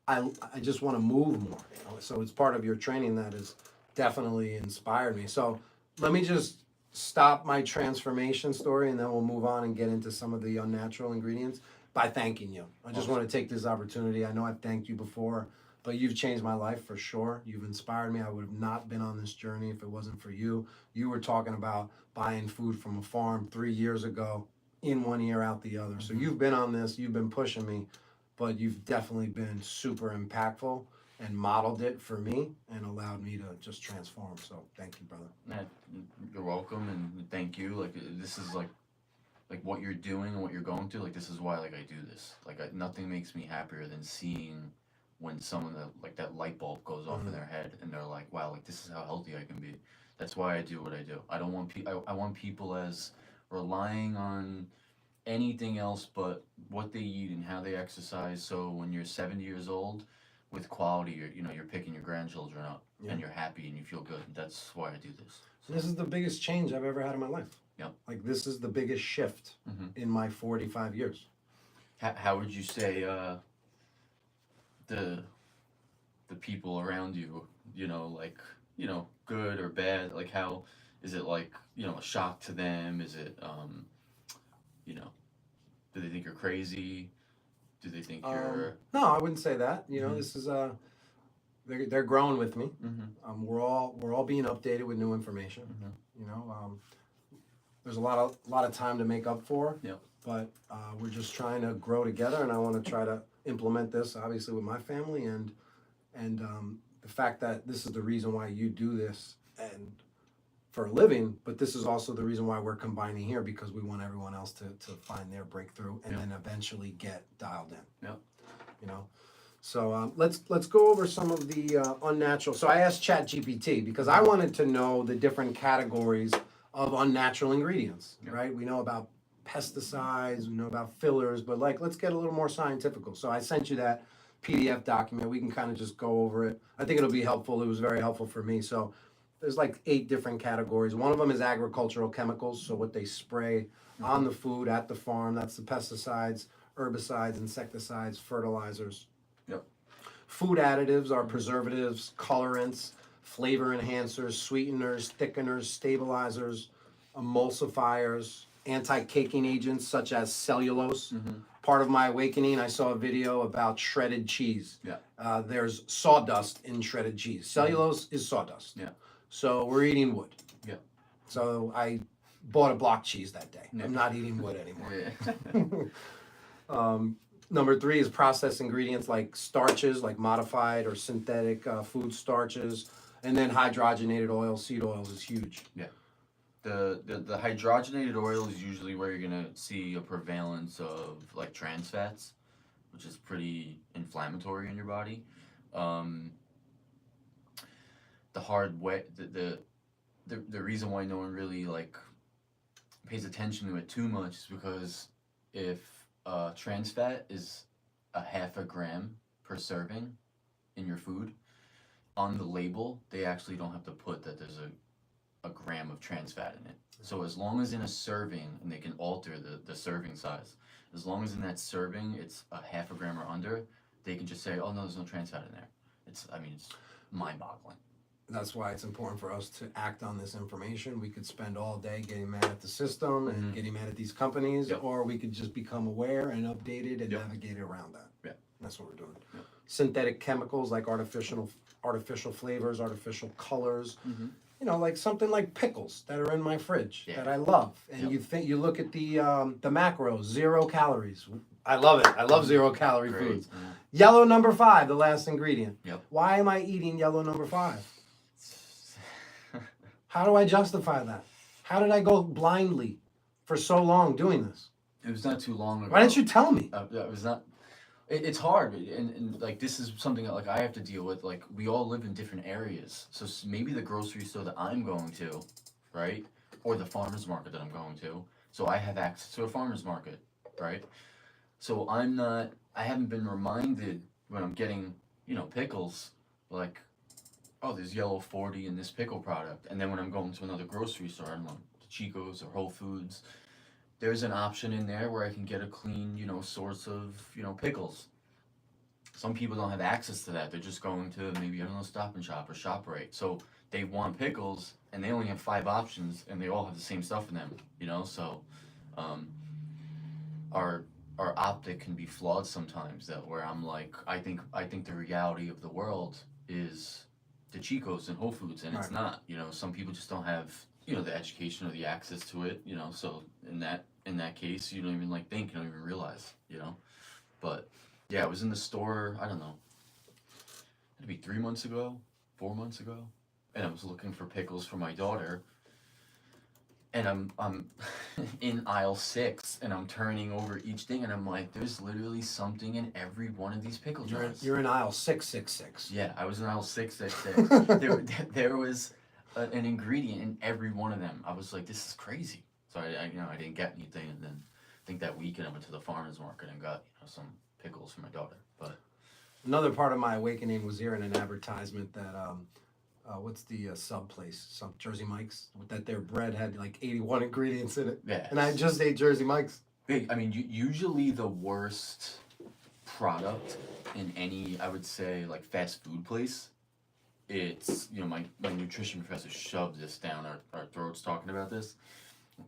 I just want to move more. So it's part of your training that has definitely inspired me. So let me just stop my transformation story, and then we'll move on and get into some of the unnatural ingredients by thanking you. I just want to take this opportunity. I know I've thanked you before, but you've changed my life for sure. You've inspired me. I would have not been on this journey if it wasn't for you. You were talking about buying food from a farm 3 years ago, in 1 ear, out the other. So you've been on this, you've been pushing me, but you've definitely been super impactful and modeled it for me and allowed me to just transform. So thank you, brother. Yeah, you're welcome, and thank you. Like, this is like what you're doing and what you're going through. Like, this is why, like, I do this. Like, nothing makes me happier than seeing when someone that light bulb goes off in their head and they're like, wow, like, this is how healthy I can be. That's why I do what I do. I don't want I want people as relying on anything else but what they eat and how they exercise. So when you're 70 years old, with quality, you're picking your grandchildren up, Yeah. and you're happy and you feel good. That's why I do this. So, This is the biggest change I've ever had in my life. Yep. Like this is the biggest shift in my 45 years. how would you say the people around you, like, good or bad? Like, how is it, like, a shock to them? Is it, you know, do they think you're crazy? Do they think you're? No, I wouldn't say that. This is they're growing with me. Mm-hmm. We're all being updated with new information. Mm-hmm. There's a lot of time to make up for. Yep. But we're just trying to grow together, and I want to try to implement this obviously with my family and the fact that this is the reason why you do this and for a living, but this is also the reason why we're combining here because we want everyone else to find their breakthrough and then eventually get dialed in. Yep. So let's go over some of the unnatural. So I asked ChatGPT because I wanted to know the different categories of unnatural ingredients. Yep. Right? We know about pesticides, we know about fillers, but let's get a little more scientific. So I sent you that PDF document. We can kind of just go over it. I think it'll be helpful. It was very helpful for me. So there's like 8 different categories. One of them is agricultural chemicals, so what they spray on the food at the farm. That's the pesticides, herbicides, insecticides, fertilizers. Yep. Food additives are preservatives, colorants, flavor enhancers, sweeteners, thickeners, stabilizers, emulsifiers, anti-caking agents such as cellulose. Part of my awakening, I saw a video about shredded cheese. Yeah. There's sawdust in shredded cheese. Cellulose is sawdust. Yeah. So we're eating wood. Yeah. So I bought a block cheese that day. Yeah. I'm not eating wood anymore. Yeah. Number 3 is processed ingredients like starches, like modified or synthetic food starches, and then hydrogenated oil, seed oils is huge. Yeah. The hydrogenated oil is usually where you're gonna see a prevalence of like trans fats, which is pretty inflammatory in your body. The hard way, the reason why no one really like pays attention to it too much is because if trans fat is a half a gram per serving in your food, on the label they actually don't have to put that there's a gram of trans fat in it. So as long as in a serving, and they can alter the serving size, as long as in that serving it's a half a gram or under, they can just say, oh no, there's no trans fat in there. It's mind-boggling. That's why it's important for us to act on this information. We could spend all day getting mad at the system and getting mad at these companies, or we could just become aware and updated and navigate around that. Yeah. That's what we're doing. Yep. Synthetic chemicals like artificial flavors, artificial colors. Like something like pickles that are in my fridge that I love. And you look at the macros, 0 calories. I love it. I love 0 calorie Great. foods. Yellow number 5, the last ingredient. Yep. Why am I eating yellow number 5? How do I justify that? How did I go blindly for so long doing this? It was not too long ago. Why didn't you tell me? It was not. It's hard, and like this is something that like I have to deal with. Like we all live in different areas, so maybe the grocery store that I'm going to, right, or the farmer's market that I'm going to. So I have access to a farmer's market, right? So I haven't been reminded when I'm getting, pickles, like, oh, there's yellow 40 in this pickle product. And then when I'm going to another grocery store, I'm like Chico's or Whole Foods, there's an option in there where I can get a clean, source of, pickles. Some people don't have access to that. They're just going to maybe, Stop and Shop or ShopRite. So they want pickles and they only have 5 options and they all have the same stuff in them, So our optic can be flawed sometimes, that where I'm like, I think the reality of the world is the Chico's and Whole Foods, and it's not. Some people just don't have the education or the access to it. So in that case, you don't even think, you don't even realize. But yeah, I was in the store. I don't know. It'd be 3 months ago, 4 months ago, and I was looking for pickles for my daughter. And I'm in aisle 6, and I'm turning over each thing, and I'm like, there's literally something in every one of these pickle jars. You're in aisle 666. Yeah, I was in aisle 666. there was an ingredient in every one of them. I was like, this is crazy. So I didn't get anything, and then I think that weekend I went to the farmer's market and got some pickles for my daughter. But Another part of my awakening was hearing an advertisement that what's the sub place? Some Jersey Mike's. That their bread had like 81 ingredients in it. Yeah. And I just ate Jersey Mike's. I mean, usually the worst product in any, I would say, like fast food place, it's, my nutrition professor shoved this down our throats talking about this.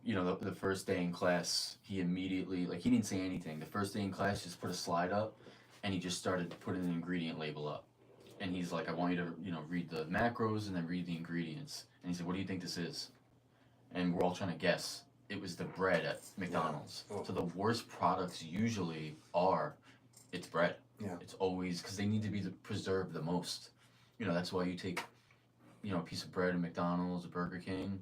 The first day in class, he immediately, like, he didn't say anything. The first day in class, just put a slide up, and he just started putting an ingredient label up. And he's like, I want you to, read the macros and then read the ingredients. And he said, what do you think this is? And we're all trying to guess. It was the bread at McDonald's. Yeah. Oh. So the worst products usually are, it's bread. Yeah. It's always, because they need to be preserved the most. That's why you take, a piece of bread at McDonald's, a Burger King,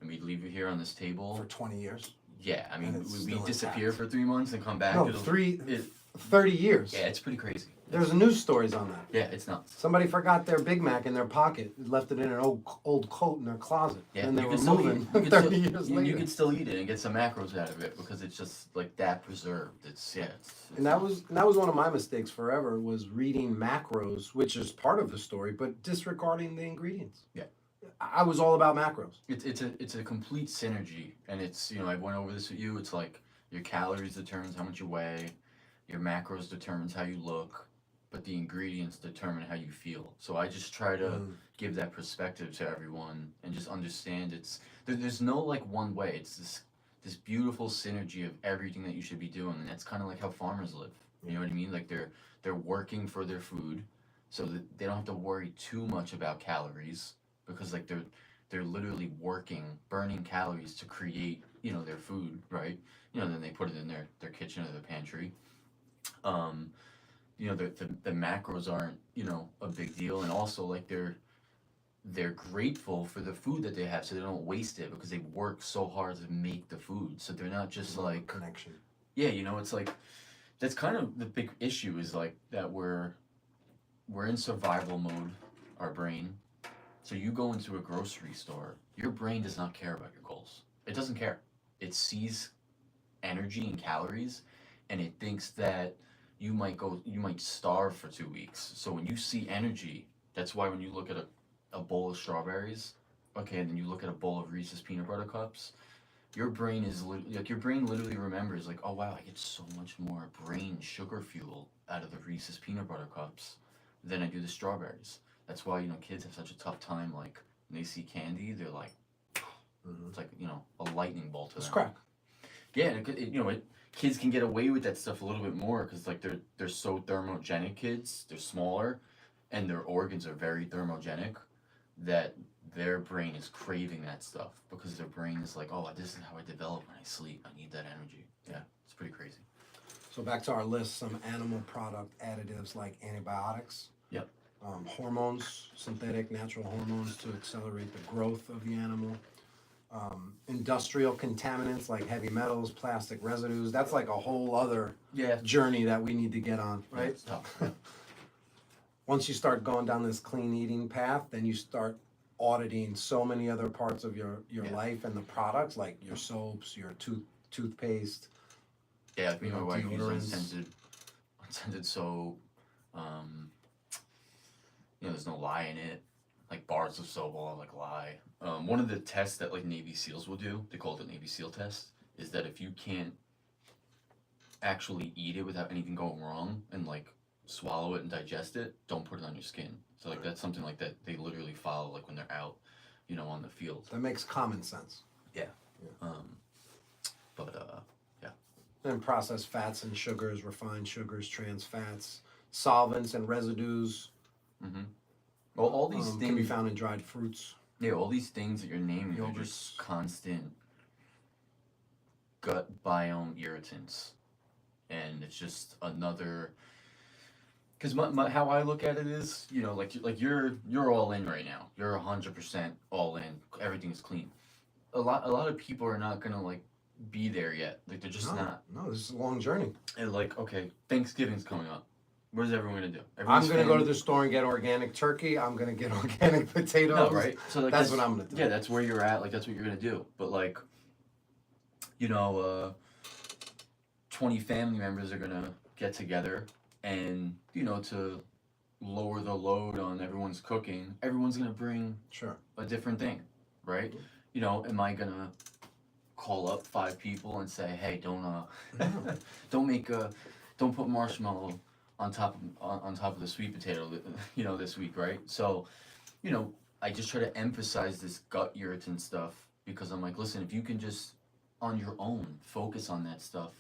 and we leave it here on this table. For 20 years. Yeah, I mean, And it's we still disappear intact. for 3 months and come back. No, 30 years. Yeah, it's pretty crazy. There's news stories on that. Yeah, it's nuts. Somebody forgot their Big Mac in their pocket, left it in an old coat in their closet, Yeah, and they you were can still moving eat- you can 30 still- years you, later. you can still eat it and get some macros out of it because it's just like that preserved. It's And that was one of my mistakes forever, was reading macros, which is part of the story, but disregarding the ingredients. Yeah. I was all about macros. it's a complete synergy, and it's I went over this with you. It's like your calories determines how much you weigh, your macros determines how you look, but the ingredients determine how you feel. So I just try to give that perspective to everyone and just understand there's no like one way. It's this beautiful synergy of everything that you should be doing, and that's kind of like how farmers live. You know what I mean? Like they're working for their food, so that they don't have to worry too much about calories because like they're literally burning calories to create their food, right? Then they put it in their kitchen or their pantry. The macros aren't a big deal, and also like they're grateful for the food that they have, so they don't waste it because they work so hard to make the food. So they're not just like connection. Yeah, it's like that's kind of the big issue is like that we're in survival mode, our brain. So you go into a grocery store, your brain does not care about your goals. It doesn't care. It sees energy and calories, and it thinks that you might starve for 2 weeks. So when you see energy, that's why when you look at a bowl of strawberries, okay, and then you look at a bowl of Reese's peanut butter cups, your brain your brain literally remembers like, oh wow, I get so much more brain sugar fuel out of the Reese's peanut butter cups than I do the strawberries. That's why kids have such a tough time. Like when they see candy, they're like, it's like a lightning bolt to It's them. crack. Yeah, and kids can get away with that stuff a little bit more because like they're so thermogenic. Kids, they're smaller, and their organs are very thermogenic, that their brain is craving that stuff because their brain is like, oh, this is how I develop when I sleep. I need that energy. Yeah, it's pretty crazy. So back to our list, some animal product additives like antibiotics. Yep. Hormones, synthetic natural hormones to accelerate the growth of the animal. Industrial contaminants like heavy metals, plastic residues. That's like a whole other journey that we need to get on, right? Yeah, it's tough. Once you start going down this clean eating path, then you start auditing so many other parts of your life and the products, like your soaps, your toothpaste. Yeah, me and my wife use deodorants. unscented soap. There's no lye in it. Like bars of soap all have like lye. One of the tests that like Navy SEALs will do, they call it the Navy SEAL test, is that if you can't actually eat it without anything going wrong and like swallow it and digest it, don't put it on your skin. So like that's something like that they literally follow like when they're out, on the field. That makes common sense. Yeah. Yeah. Yeah. And processed fats and sugars, refined sugars, trans fats, solvents and residues. Mm-hmm. Well, all these things can be found in dried fruits. Yeah, all these things that you're naming are Yogurts. just constant gut biome irritants, and it's just another. Because how I look at it is, like you're all in right now. You're 100% all in. Everything's clean. A lot of people are not gonna like be there yet. Like they're just not. No, this is a long journey. And like, okay, Thanksgiving's coming up. What is everyone gonna do? I'm gonna go to the store and get organic turkey. I'm gonna get organic potatoes. No, right? So like that's what I'm gonna do. Yeah, that's where you're at. Like that's what you're gonna do. But like, 20 family members are gonna get together And, you know, to lower the load on everyone's cooking, everyone's going to bring Sure. a different thing, right? You know, am I going to call up 5 people and say, hey, don't make don't put marshmallow on top of the sweet potato, you know, this week, right? So, you know, I just try to emphasize this gut irritant stuff because I'm like, listen, if you can just on your own focus on that stuff,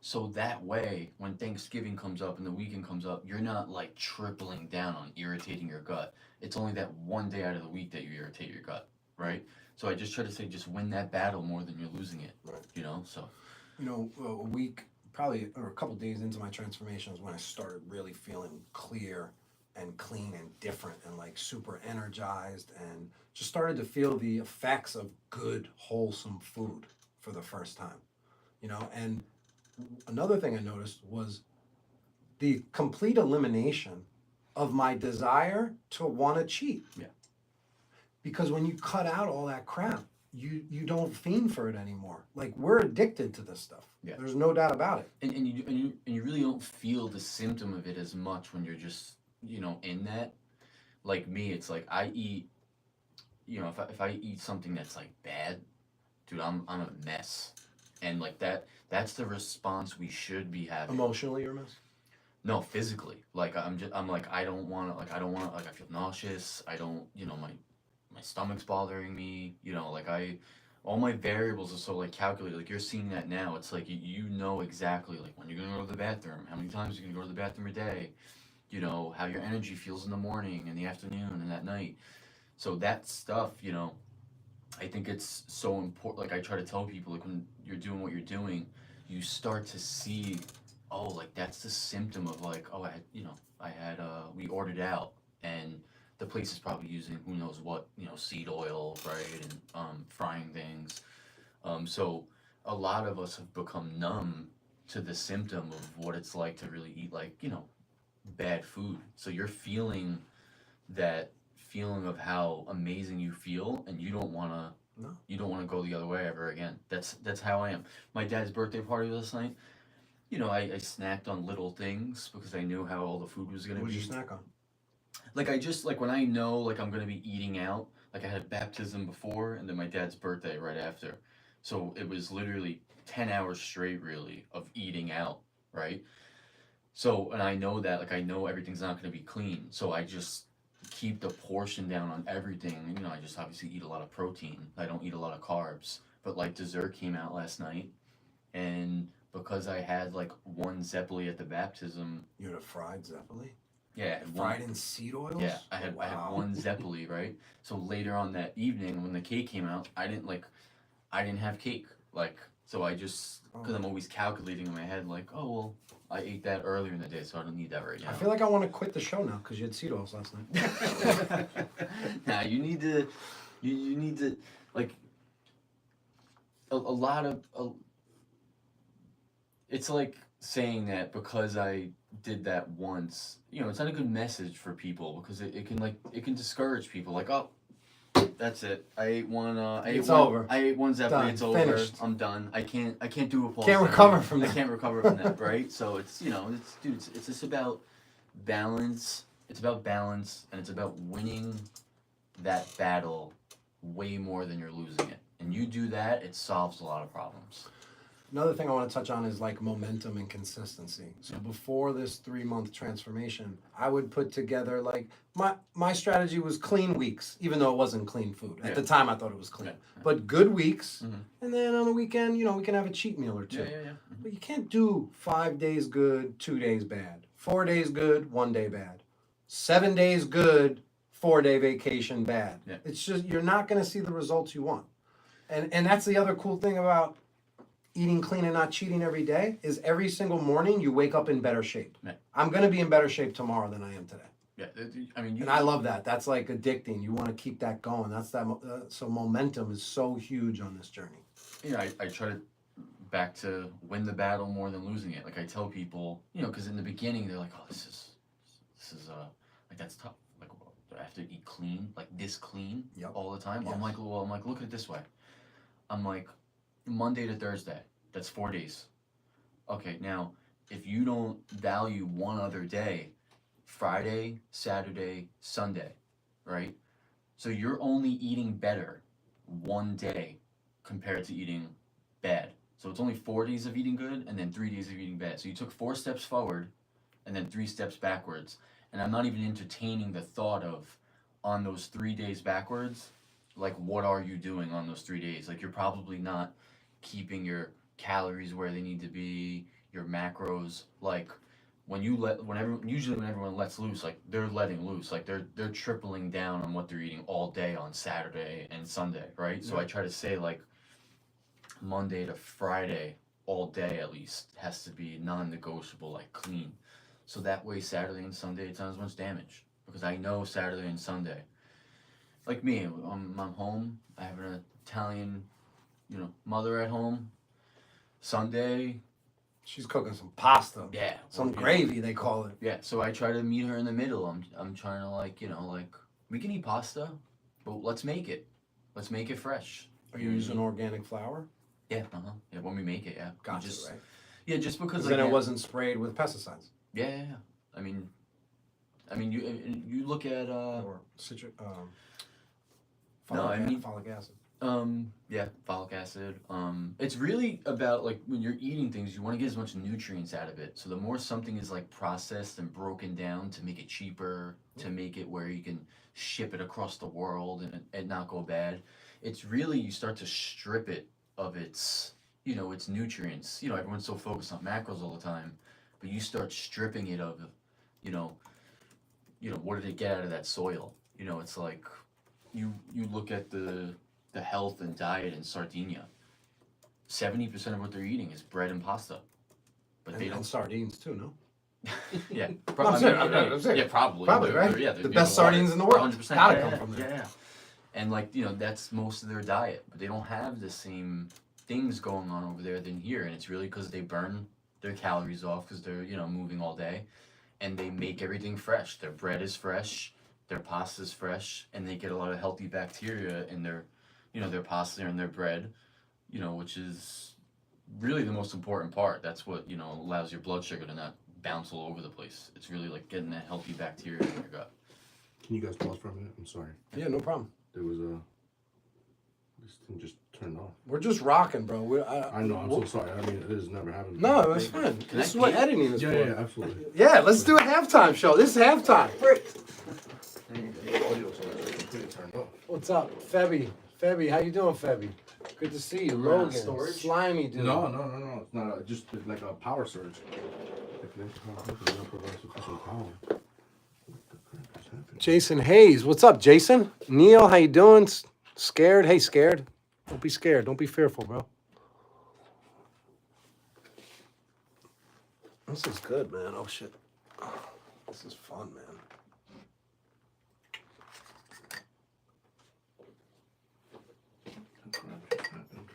so that way when Thanksgiving comes up and the weekend comes up, you're not like tripling down on irritating your gut. It's only that one day out of the week that you irritate your gut, right? So I just try to say, just win that battle more than you're losing it, Right. you know. So, You know, a week, probably, or a couple days into my transformation is when I started really feeling clear and clean and different and like super energized and just started to feel the effects of good, wholesome food for the first time. You know, and another thing I noticed was the complete elimination of my desire to want to cheat. Yeah. Because when you cut out all that crap, you don't fiend for it anymore. Like we're addicted to this stuff. Yeah. There's no doubt about it. And you really don't feel the symptom of it as much when you're just, you know, in that. Like me, it's like I eat, you know, if I eat something that's like bad, dude, I'm a mess. And like that's the response we should be having. Emotionally, you're a mess. No, physically. Like I'm like I don't want to like I feel nauseous. I don't, you know, my stomach's bothering me, you know, like all my variables are so like calculated. Like you're seeing that now. It's like you know exactly like when you're gonna go to the bathroom, how many times you're gonna go to the bathroom a day, you know, how your energy feels in the morning, in the afternoon, and at night. So that stuff, you know, I think it's so important. Like I try to tell people, like when you're doing what you're doing, you start to see, oh, like that's the symptom of like, oh, I had we ordered out and the place is probably using who knows what, you know, seed oil, right, and frying things. So a lot of us have become numb to the symptom of what it's like to really eat like, you know, bad food. So you're feeling that feeling of how amazing you feel, and you don't want to. No. You don't want to go the other way ever again. That's how I am. My dad's birthday party last night. You know, I snacked on little things because I knew how all the food was gonna What be. did you snack on? Like I just like when I know like I'm gonna be eating out. Like I had baptism before, and then my dad's birthday right after. So it was literally 10 hours straight, really, of eating out, right? So, and I know that, like, I know everything's not going to be clean. So I just keep the portion down on everything. You know, I just obviously eat a lot of protein. I don't eat a lot of carbs. But, like, dessert came out last night. And because I had, like, one Zeppeli at the baptism. You had a fried Zeppeli? Yeah. Fried in seed oils? Yeah, I had one Zeppeli, right? So later on that evening, when the cake came out, I didn't have cake. Like, so I just, because I'm always calculating in my head, like, oh, well, I ate that earlier in the day, so I don't need that right now. I feel like I want to quit the show now because you had seed oils last night. Nah, you need to, like, a lot of, it's like saying that because I did that once, you know, it's not a good message for people because it can discourage people. Like, oh, that's it. I ate one. Over. I ate one Zeppeli. Done. It's over. Finished. I'm done. I can't do a pulse. Can't recover from that. I can't recover from that. Right. So it's, you know, it's just about balance. It's about balance, and it's about winning that battle way more than you're losing it. And you do that, it solves a lot of problems. Another thing I want to touch on is like momentum and consistency. So before this 3-month transformation, I would put together like my strategy was clean weeks, even though it wasn't clean food. At the time I thought it was clean. Yeah. But good weeks, and then on the weekend, you know, we can have a cheat meal or two. Yeah. But you can't do 5 days good, 2 days bad. 4 days good, 1 day bad. 7 days good, 4-day vacation bad. Yeah. It's just, you're not going to see the results you want. And that's the other cool thing about eating clean and not cheating every day is every single morning you wake up in better shape. Right. I'm going to be in better shape tomorrow than I am today. Yeah, I mean, And I love that. That's like addicting. You want to keep that going. That's that. So momentum is so huge on this journey. Yeah, I try to back to win the battle more than losing it. Like I tell people, you know, because in the beginning they're like, oh, this is like that's tough. Like I have to eat clean, like this clean all the time. Yes. I'm like, look at it this way. I'm like, Monday to Thursday, that's 4 days. Okay, now if you don't value one other day, Friday, Saturday, Sunday, right? So you're only eating better one day compared to eating bad. So it's only 4 days of eating good and then 3 days of eating bad. So you took 4 steps forward and then 3 steps backwards. And I'm not even entertaining the thought of on those 3 days backwards, like what are you doing on those 3 days? Like you're probably not keeping your calories where they need to be, your macros. Like usually when everyone lets loose, like they're letting loose, like they're tripling down on what they're eating all day on Saturday and Sunday, right? So I try to say like Monday to Friday all day at least has to be non-negotiable, like clean. So that way Saturday and Sunday it's not as much damage because I know Saturday and Sunday. Like me, I'm home. I have an Italian, mother at home. Sunday, She's cooking some pasta. yeah, Some well, gravy, they call it. Yeah, so I try to meet her in the middle. I'm trying to like we can eat pasta, but let's make it. Let's make it fresh. Are you using organic flour? Yeah, yeah. When we make it, yeah. Gotcha, Just, right? Yeah, just because Then it wasn't sprayed with pesticides. Yeah. I mean, you look at Or citric, No, I mean- folic acid. yeah, folic acid. It's really about like when you're eating things, you want to get as much nutrients out of it. So the more something is like processed and broken down to make it cheaper, to make it where you can ship it across the world and not go bad, it's really you start to strip it of its its nutrients. Everyone's so focused on macros all the time, but you start stripping it of you know what did it get out of that soil? It's like you look at the health and diet in Sardinia. 70% of what they're eating is bread and pasta, but they And don't. sardines too, no? Yeah, I'm saying, I'm saying. yeah, probably. Probably, right? Yeah, The best sardines in the world. 100%. Gotta yeah, come from there. Yeah, and like that's most of their diet, but they don't have the same things going on over there than here, and it's really because they burn their calories off because they're moving all day, and they make everything fresh. Their bread is fresh, their pasta is fresh, and they get a lot of healthy bacteria in their their pasta and their bread, which is really the most important part. That's what allows your blood sugar to not bounce all over the place. It's really like getting that healthy bacteria in your gut. Can you guys pause for a minute? I'm sorry. Yeah, no problem. There was this thing just turned off. We're just rocking, bro. I know. I'm so sorry. I mean, it has never happened. No, it's fine. Can This I is what peek? editing is Yeah, for. yeah, absolutely. Yeah, let's do a halftime show. This is halftime. The audio is completely turned off. What's up, Febby? Febby, how you doing, Febby? Good to see you, Logan. Storage? Slimy dude. No. It's not just like a power surge. If you don't provide sufficient power. What the crap is happening? Jason Hayes, what's up, Jason? Neil, how you doing? Scared? Hey, scared. Don't be scared. Don't be fearful, bro. This is good, man. Oh shit. This is fun, man. What the crap just happened?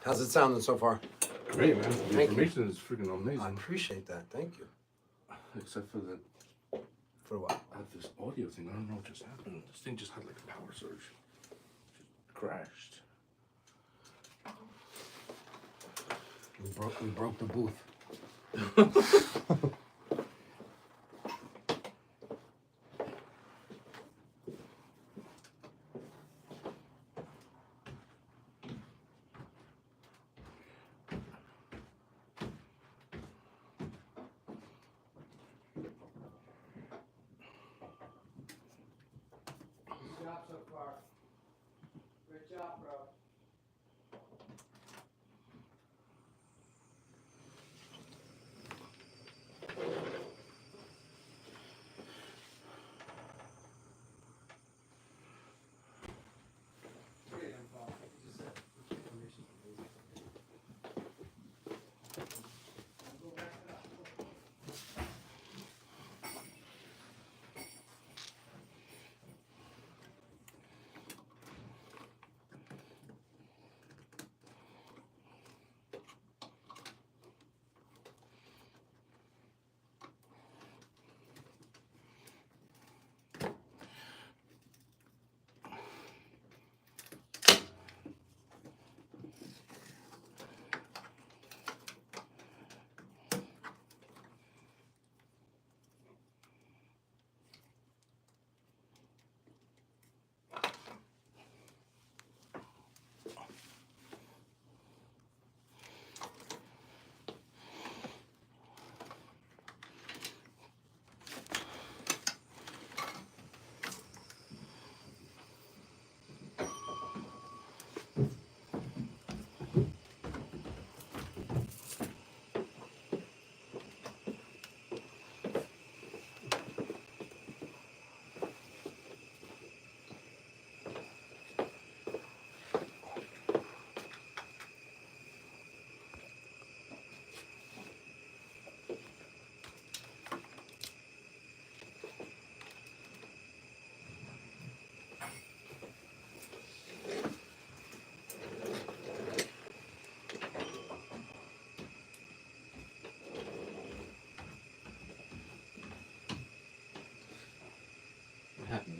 How's it sounding so far? Great, man. The Thank you. information is freaking amazing. I appreciate that. Thank you. Except for that, For what? I have this audio thing. I don't know what just happened. This thing just had like a power surge. Just crashed. We broke the booth. Good job so far. Good job, bro.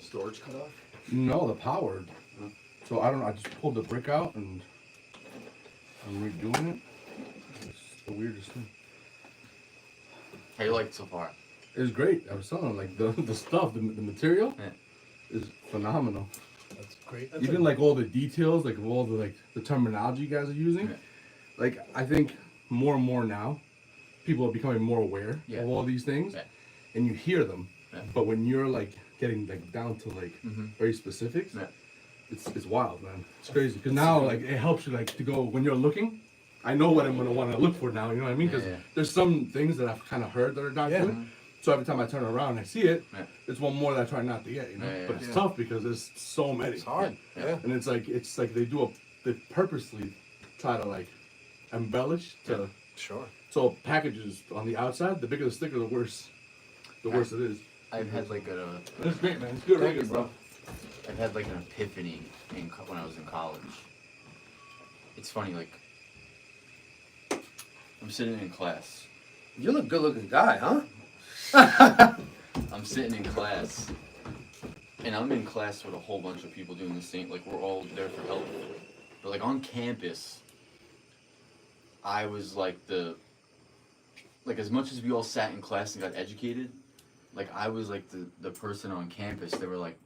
storage cut off? No, the power. So I don't know. I just pulled the brick out and I'm redoing it. It's the weirdest thing. How you like it so far? It was great. I was telling like the stuff, the material is phenomenal. That's great. Even like all the details, like all the the terminology you guys are using. Yeah. Like I think more and more now, people are becoming more aware of all these things, and you hear them. Yeah. But when you're like getting like down to like very specifics, it's wild, man. It's crazy because now like it helps you like to go when you're looking. I know what I'm gonna want to look for now. You know what I mean? Because there's some things that I've kind of heard that are not good. So every time I turn around and I see it, it's one more that I try not to get. You know, but it's tough because there's so many. It's hard. Yeah. And it's like they purposely try to like embellish to. Sure. So packages on the outside, the bigger the sticker, the worse. The worse it is. I've had like a. It's great, man. It's good. Thank Right, you, bro. I've had like an epiphany when I was in college. It's funny, like I'm sitting in class. You look good-looking guy, huh? I'm sitting in class, and I'm in class with a whole bunch of people doing the same. Like we're all there for help. But like on campus, I was like as much as we all sat in class and got educated, like I was like the person on campus. They were like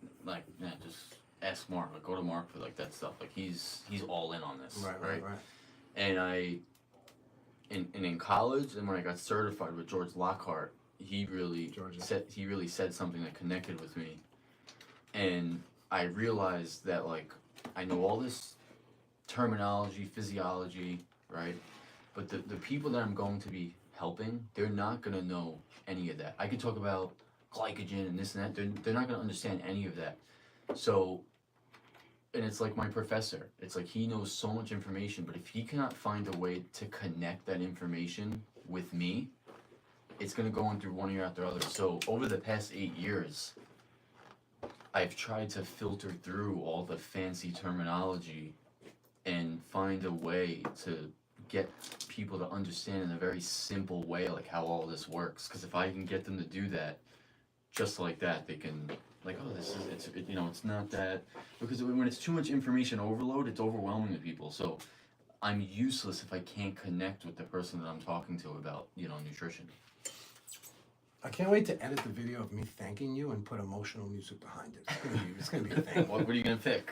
just ask Mark, like go to Mark for like that stuff. Like he's all in on this, right? And in college, and when I got certified with George Lockhart, he really said something that connected with me, and I realized that like I know all this terminology, physiology, right? But the people that I'm going to be helping, they're not gonna know any of that. I could talk about glycogen and this and that. They're not gonna understand any of that. So, and it's like my professor. It's like he knows so much information, but if he cannot find a way to connect that information with me, it's gonna go in through one ear after the other. So over the past 8 years, I've tried to filter through all the fancy terminology and find a way to get people to understand in a very simple way like how all this works. Because if I can get them to do that, just like that, they can like, oh, it's not that, because when it's too much information overload, it's overwhelming to people. So I'm useless if I can't connect with the person that I'm talking to about nutrition. I can't wait to edit the video of me thanking you and put emotional music behind it. It's gonna be a thing. What are you gonna pick?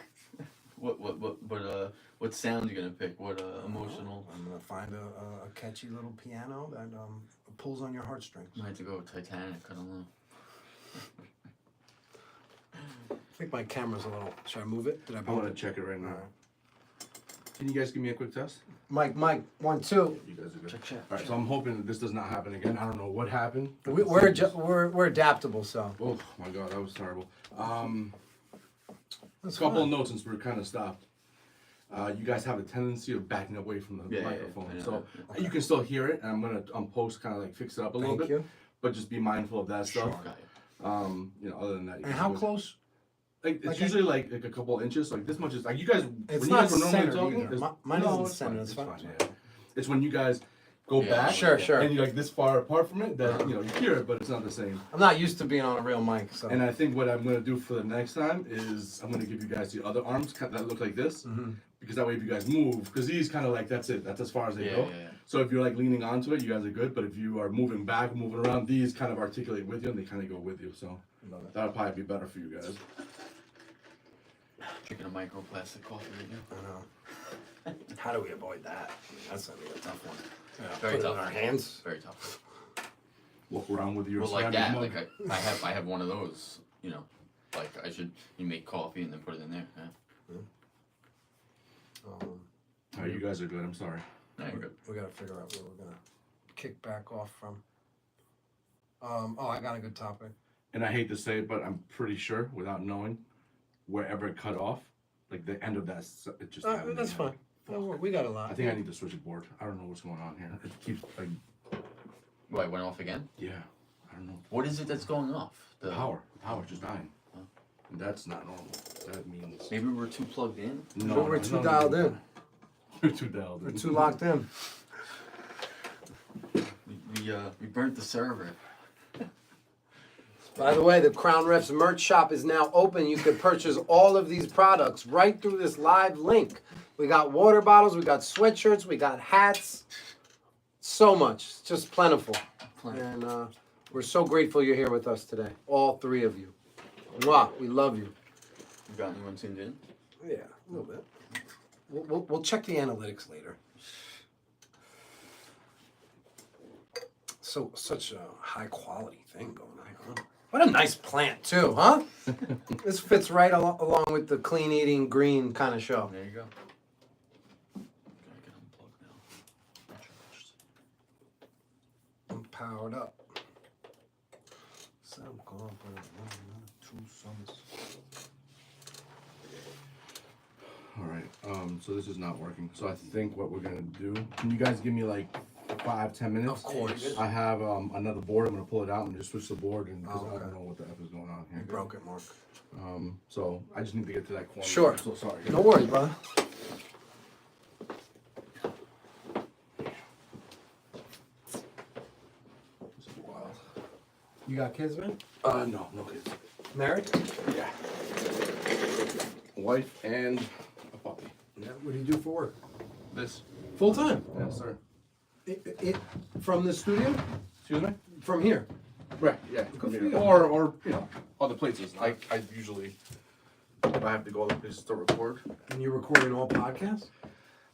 What sound are you gonna pick? What emotional? I'm gonna find a catchy little piano that pulls on your heartstrings. Might have to go with Titanic. I don't know. I think my camera's a little. Should I move it? Did I? I want to check it right now. Can you guys give me a quick test? Mike, 1, 2. You guys are good. Check. All right, so I'm hoping that this does not happen again. I don't know what happened. We're adaptable, so. Oh my god, that was terrible. That's A couple of fine. notes since we're kind of stopped. You guys have a tendency of backing away from the microphone, so you can still hear it. And I'm gonna post kind of like fix it up a little bit, but just be mindful of that stuff. Other than that. And how close? Like it's usually like a couple of inches, like this much is like you guys. It's when not you guys were normally centered talking, either. Mine isn't centered. It's fine. Yeah. It's when you guys go back, Sure. and you're like this far apart from it that you hear it, but it's not the same. I'm not used to being on a real mic, so. And I think what I'm gonna do for the next time is I'm gonna give you guys the other arms that look like this, because that way if you guys move, because these kind of like that's it, that's as far as they go. Yeah. So if you're like leaning onto it, you guys are good. But if you are moving back, moving around, these kind of articulate with you, and they kind of go with you. So that'll probably be better for you guys. Drinking a microplastic coffee right now. I know. How do we avoid that? That's gonna be a tough one. Very Put it tough. in our hands. Very tough. Walk around with your Well, like ceramic that. mug. Like I have one of those. Like you make coffee and then put it in there. Yeah. Oh, you guys are good. I'm sorry. No, you're good. We gotta figure out where we're gonna kick back off from. I got a good topic. And I hate to say it, but I'm pretty sure, without knowing, wherever it cut off, like the end of that, it just. That's fine. We got a lot. I think I need to switch a board. I don't know what's going on here. It keeps like. What, it went off again? Yeah, I don't know. What is it that's going off? The power's just dying. And that's not normal. That means. Maybe we're too plugged in. No, we're too dialed in. We're too dialed in. We're too locked in. We burnt the server. By the way, the Crown Refs merch shop is now open. You can purchase all of these products right through this live link. We got water bottles, we got sweatshirts, we got hats. So much. It's just plentiful. And we're so grateful you're here with us today. All three of you. Mwah, we love you. You got anyone tuned in? Yeah, a little bit. We'll check the analytics later. So such a high quality thing going on. Huh? What a nice plant too, huh? This fits right along with the clean eating green kind of show. There you go. Gotta get unplugged now. I'm powered up. All right. So this is not working. So I think what we're gonna do. Can you guys give me like 5-10 minutes? Of course. I have another board. I'm gonna pull it out and just switch the board, and because Oh, okay. I don't know what the F is going on You here. broke it, Mark. So I just need to get to that corner. Sure. I'm so sorry. No worries, brother. This is wild. You got kids, man? No kids. Married? Yeah. Wife and a puppy. Yeah. What do you do for work? This. Full time. Yes, sir. From the studio? Excuse me. From here? Right. Yeah. Good for you. Or other places. I usually, if I have to go other places to record, And you're recording all podcasts?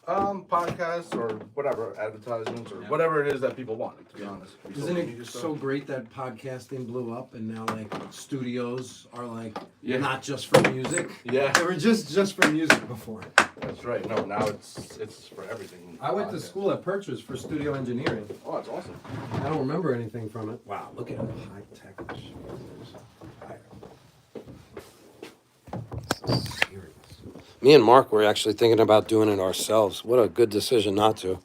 podcasts or whatever, advertisements or whatever it is that people want. To be honest. Isn't it so great that podcasting blew up and now like studios are like not just for music? Yeah. They were just for music before. That's right. No, now it's for everything. I went to Podcast. school at Purchase for studio engineering. Oh, that's awesome. I don't remember anything from it. Wow, look at how high tech this shit is. Serious. Me and Mark were actually thinking about doing it ourselves. What a good decision not to.